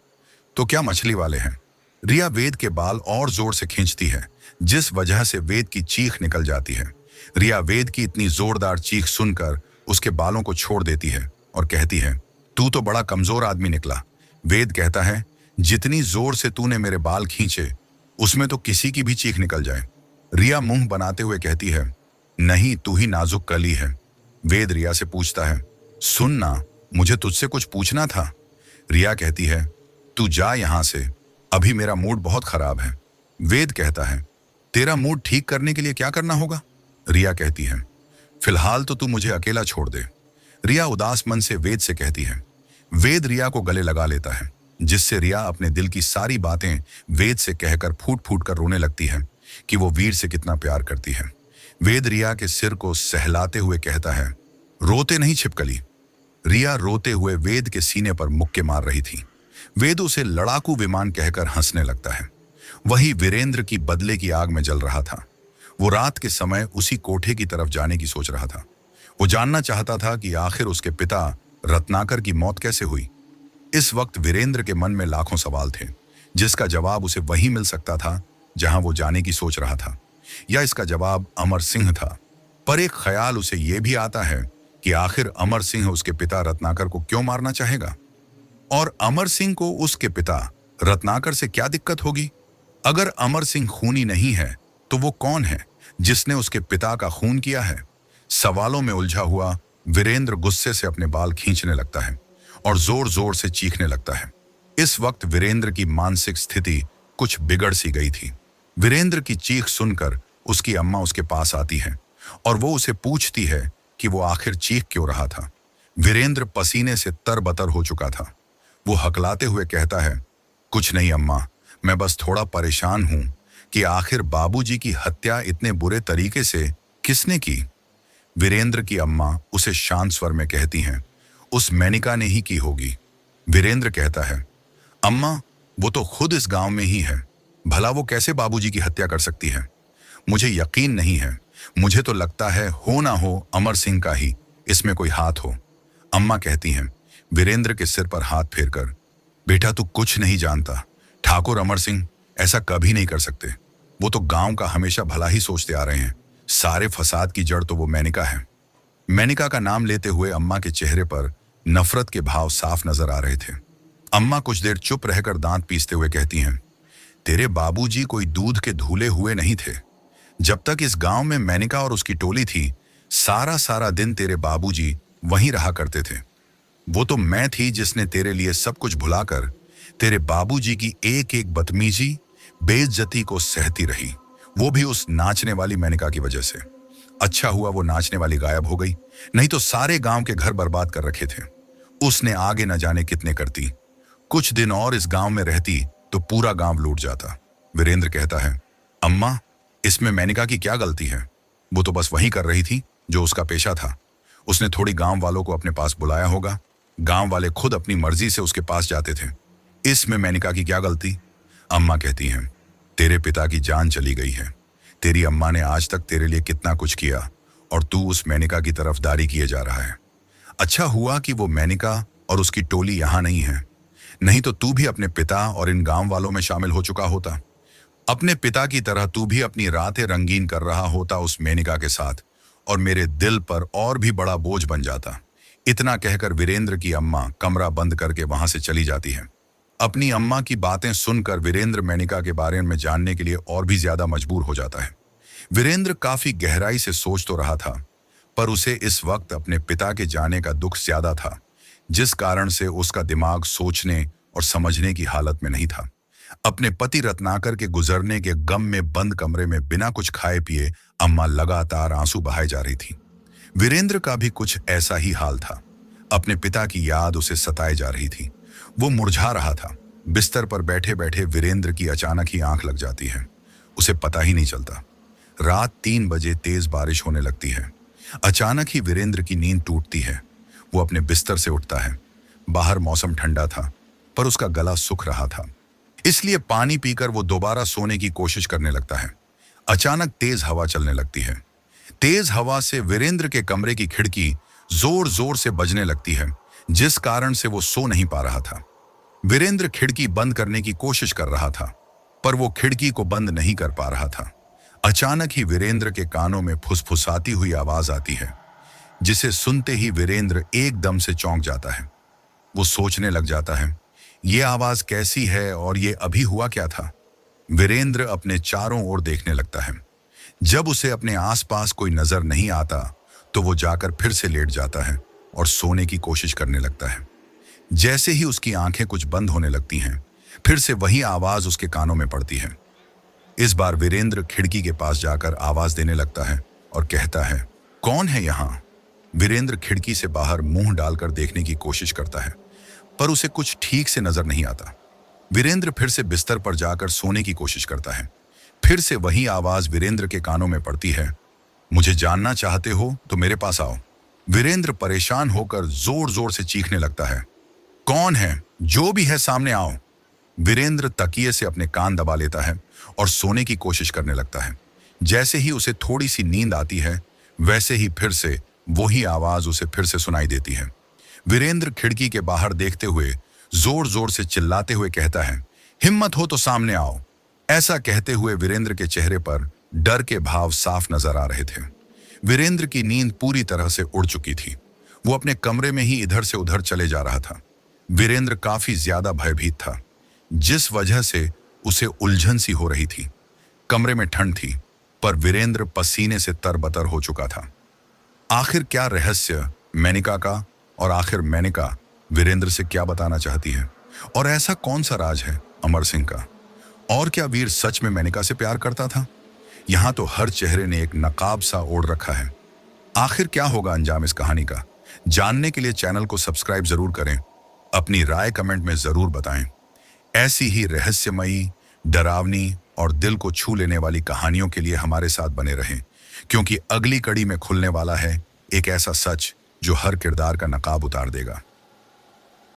तो क्या मछली वाले हैं? रिया वेद के बाल और जोर से खींचती है, जिस वजह से वेद की चीख निकल जाती है। रिया वेद की इतनी जोरदार चीख सुनकर उसके बालों को छोड़ देती है और कहती है, तू तो बड़ा कमजोर आदमी निकला। वेद कहता है, जितनी जोर से तूने मेरे बाल खींचे, उसमें तो किसी की भी चीख निकल जाए। रिया मुंह बनाते हुए कहती है, नहीं, तू ही नाजुक कली है। वेद रिया से पूछता है, सुन ना, मुझे तुझसे कुछ पूछना था। रिया कहती है, तू जा यहां से, अभी मेरा मूड बहुत खराब है। वेद कहता है, तेरा मूड ठीक करने के लिए क्या करना होगा? रिया कहती है, फिलहाल तो तू मुझे अकेला छोड़ दे। रिया उदास मन से वेद से कहती है। वेद रिया को गले लगा लेता है, जिससे रिया अपने दिल की सारी बातें वेद से कहकर फूट फूट कर रोने लगती है कि वो वीर से कितना प्यार करती है। वेद रिया के सिर को सहलाते हुए कहता है, रोते नहीं छिपकली। रिया रोते हुए वेद के सीने पर मुक्के मार रही थी। वेद उसे लड़ाकू विमान कहकर हंसने लगता है। वही वीरेंद्र की बदले की आग में जल रहा था। वो रात के समय उसी कोठे की तरफ जाने की सोच रहा था। वो जानना चाहता था कि आखिर उसके पिता रत्नाकर की मौत कैसे हुई। इस वक्त वीरेंद्र के मन में लाखों सवाल थे, जिसका जवाब उसे वहीं मिल सकता था जहां वो जाने की सोच रहा था, या इसका जवाब अमर सिंह था। पर एक ख्याल उसे यह भी आता है कि आखिर अमर सिंह उसके पिता रत्नाकर को क्यों मारना चाहेगा, और अमर सिंह को उसके पिता रत्नाकर से क्या दिक्कत होगी? अगर अमर सिंह खूनी नहीं है, तो वो कौन है जिसने उसके पिता का खून किया है? सवालों में उलझा हुआ वीरेंद्र गुस्से से अपने बाल खींचने लगता है और जोर जोर से चीखने लगता है। इस वक्त वीरेंद्र की मानसिक स्थिति कुछ बिगड़ सी गई थी। वीरेंद्र की चीख सुनकर उसकी अम्मा उसके पास आती है और वो उसे पूछती है कि वो आखिर चीख क्यों रहा था। वीरेंद्र पसीने से तरबतर हो चुका था। वो हकलाते हुए कहता है, कुछ नहीं अम्मा, मैं बस थोड़ा परेशान हूं कि आखिर बाबूजी की हत्या इतने बुरे तरीके से किसने की। वीरेंद्र की अम्मा उसे शांत स्वर में कहती हैं, उस मेनिका ने ही की होगी। वीरेंद्र कहता है, अम्मा, वो तो खुद इस गांव में ही है, भला वो कैसे बाबूजी की हत्या कर सकती है? मुझे यकीन नहीं है, मुझे तो लगता है हो ना हो अमर सिंह का ही इसमें कोई हाथ हो। अम्मा कहती हैं, वीरेंद्र के सिर पर हाथ फेरकर, बेटा तू कुछ नहीं जानता, ठाकुर अमर सिंह ऐसा कभी नहीं कर सकते। वो तो गांव का हमेशा भला ही सोचते आ रहे हैं। सारे फसाद की जड़ तो वो मेनिका है। मेनिका का नाम लेते हुए अम्मा के चेहरे पर नफरत के भाव साफ नजर आ रहे थे। अम्मा कुछ देर चुप रहकर दांत पीसते हुए कहती हैं, तेरे बाबूजी कोई दूध के धूले हुए नहीं थे। जब तक इस गांव में मेनिका और उसकी टोली थी, सारा सारा दिन तेरे बाबूजी वहीं रहा करते थे। वो तो मैं थी जिसने तेरे लिए सब कुछ भुलाकर तेरे बाबूजी की एक एक बदतमीजी, बेइज्जती को सहती रही, वो भी उस नाचने वाली मेनिका की वजह से। अच्छा हुआ वो नाचने वाली गायब हो गई, नहीं तो सारे गांव के घर बर्बाद कर रखे थे। उसने आगे न जाने कितने करती। कुछ दिन और इस गांव में रहती तो पूरा गांव लूट जाता। वीरेंद्र कहता है, अम्मा, इसमें मेनिका की क्या गलती है? वो तो बस वही कर रही थी जो उसका पेशा था। उसने थोड़ी गांव वालों को अपने पास बुलाया होगा। गांव वाले खुद अपनी मर्जी से उसके पास जाते थे। इसमें मेनिका की क्या गलती? अम्मा कहती हैं, तेरे पिता की जान चली गई है। तेरी अम्मा ने आज तक तेरे लिए कितना कुछ किया और तू उस मेनिका की तरफदारी किए जा रहा है। अच्छा हुआ कि वो मेनिका और उसकी टोली यहाँ नहीं है, नहीं तो तू भी अपने पिता और इन गांव वालों में शामिल हो चुका होता। अपने पिता की तरह तू भी अपनी रातें रंगीन कर रहा होता उस मेनिका के साथ, और मेरे दिल पर और भी बड़ा बोझ बन जाता। इतना कहकर वीरेंद्र की अम्मा कमरा बंद करके वहां से चली जाती है। अपनी अम्मा की बातें सुनकर वीरेंद्र मेनिका के बारे में जानने के लिए और भी ज्यादा मजबूर हो जाता है। वीरेंद्र काफी गहराई से सोच तो रहा था, पर उसे इस वक्त अपने पिता के जाने का दुख ज्यादा था, जिस कारण से उसका दिमाग सोचने और समझने की हालत में नहीं था। अपने पति रत्नाकर के गुजरने के गम में बंद कमरे में बिना कुछ खाए पिए अम्मा लगातार आंसू बहाए जा रही थी। वीरेंद्र का भी कुछ ऐसा ही हाल था। अपने पिता की याद उसे सताए जा रही थी। वो मुरझा रहा था। बिस्तर पर बैठे बैठे वीरेंद्र की अचानक ही आंख लग जाती है। उसे पता ही नहीं चलता। रात 3 बजे तेज बारिश होने लगती है। अचानक ही वीरेंद्र की नींद टूटती है। वो अपने बिस्तर से उठता है। बाहर मौसम ठंडा था, पर उसका गला सूख रहा था, इसलिए पानी पीकर वो दोबारा सोने की कोशिश करने लगता है। अचानक तेज हवा चलने लगती है। तेज हवा से वीरेंद्र के कमरे की खिड़की जोर जोर से बजने लगती है, जिस कारण से वो सो नहीं पा रहा था। वीरेंद्र खिड़की बंद करने की कोशिश कर रहा था, पर वो खिड़की को बंद नहीं कर पा रहा था। अचानक ही वीरेंद्र के कानों में फुसफुसाती हुई आवाज आती है, जिसे सुनते ही वीरेंद्र एकदम से चौंक जाता है। वो सोचने लग जाता है, ये आवाज कैसी है और ये अभी हुआ क्या था। वीरेंद्र अपने चारों ओर देखने लगता है। जब उसे अपने आसपास कोई नजर नहीं आता, तो वो जाकर फिर से लेट जाता है और सोने की कोशिश करने लगता है। जैसे ही उसकी आंखें कुछ बंद होने लगती हैं, फिर से वही आवाज उसके कानों में पड़ती है। इस बार वीरेंद्र खिड़की के पास जाकर आवाज देने लगता है और कहता है, कौन है यहाँ? वीरेंद्र खिड़की से बाहर मुंह डालकर देखने की कोशिश करता है, पर उसे कुछ ठीक से नजर नहीं आता। वीरेंद्र फिर से बिस्तर पर जाकर सोने की कोशिश करता है। फिर से वही आवाज वीरेंद्र के कानों में पड़ती है, मुझे जानना चाहते हो तो मेरे पास आओ। वीरेंद्र परेशान होकर जोर जोर से चीखने लगता है, कौन है? जो भी है सामने आओ। वीरेंद्र तकिए से अपने कान दबा लेता है और सोने की कोशिश करने लगता है। जैसे ही उसे थोड़ी सी नींद आती है, वैसे ही फिर से वही आवाज उसे फिर से सुनाई देती है। वीरेंद्र खिड़की के बाहर देखते हुए जोर जोर से चिल्लाते हुए कहता है, हिम्मत हो तो सामने आओ। ऐसा कहते हुए वीरेंद्र के चेहरे पर डर के भाव साफ नजर आ रहे थे। वीरेंद्र की नींद पूरी तरह से उड़ चुकी थी। वो अपने कमरे में ही इधर से उधर चले जा रहा था। वीरेंद्र काफी ज्यादा भयभीत था, जिस वजह से उसे उलझन सी हो रही थी। कमरे में ठंड थी, पर वीरेंद्र पसीने से तरबतर हो चुका था। आखिर क्या रहस्य मेनिका का, और आखिर मेनिका वीरेंद्र से क्या बताना चाहती है, और ऐसा कौन सा राज है अमर सिंह का? और क्या वीर सच में मेनिका से प्यार करता था? यहाँ तो हर चेहरे ने एक नकाब सा ओढ़ रखा है। आखिर क्या होगा अंजाम इस कहानी का? जानने के लिए चैनल को सब्सक्राइब जरूर करें। अपनी राय कमेंट में जरूर बताएं। ऐसी ही रहस्यमयी, डरावनी और दिल को छू लेने वाली कहानियों के लिए हमारे साथ बने रहें, क्योंकि अगली कड़ी में खुलने वाला है एक ऐसा सच जो हर किरदार का नकाब उतार देगा।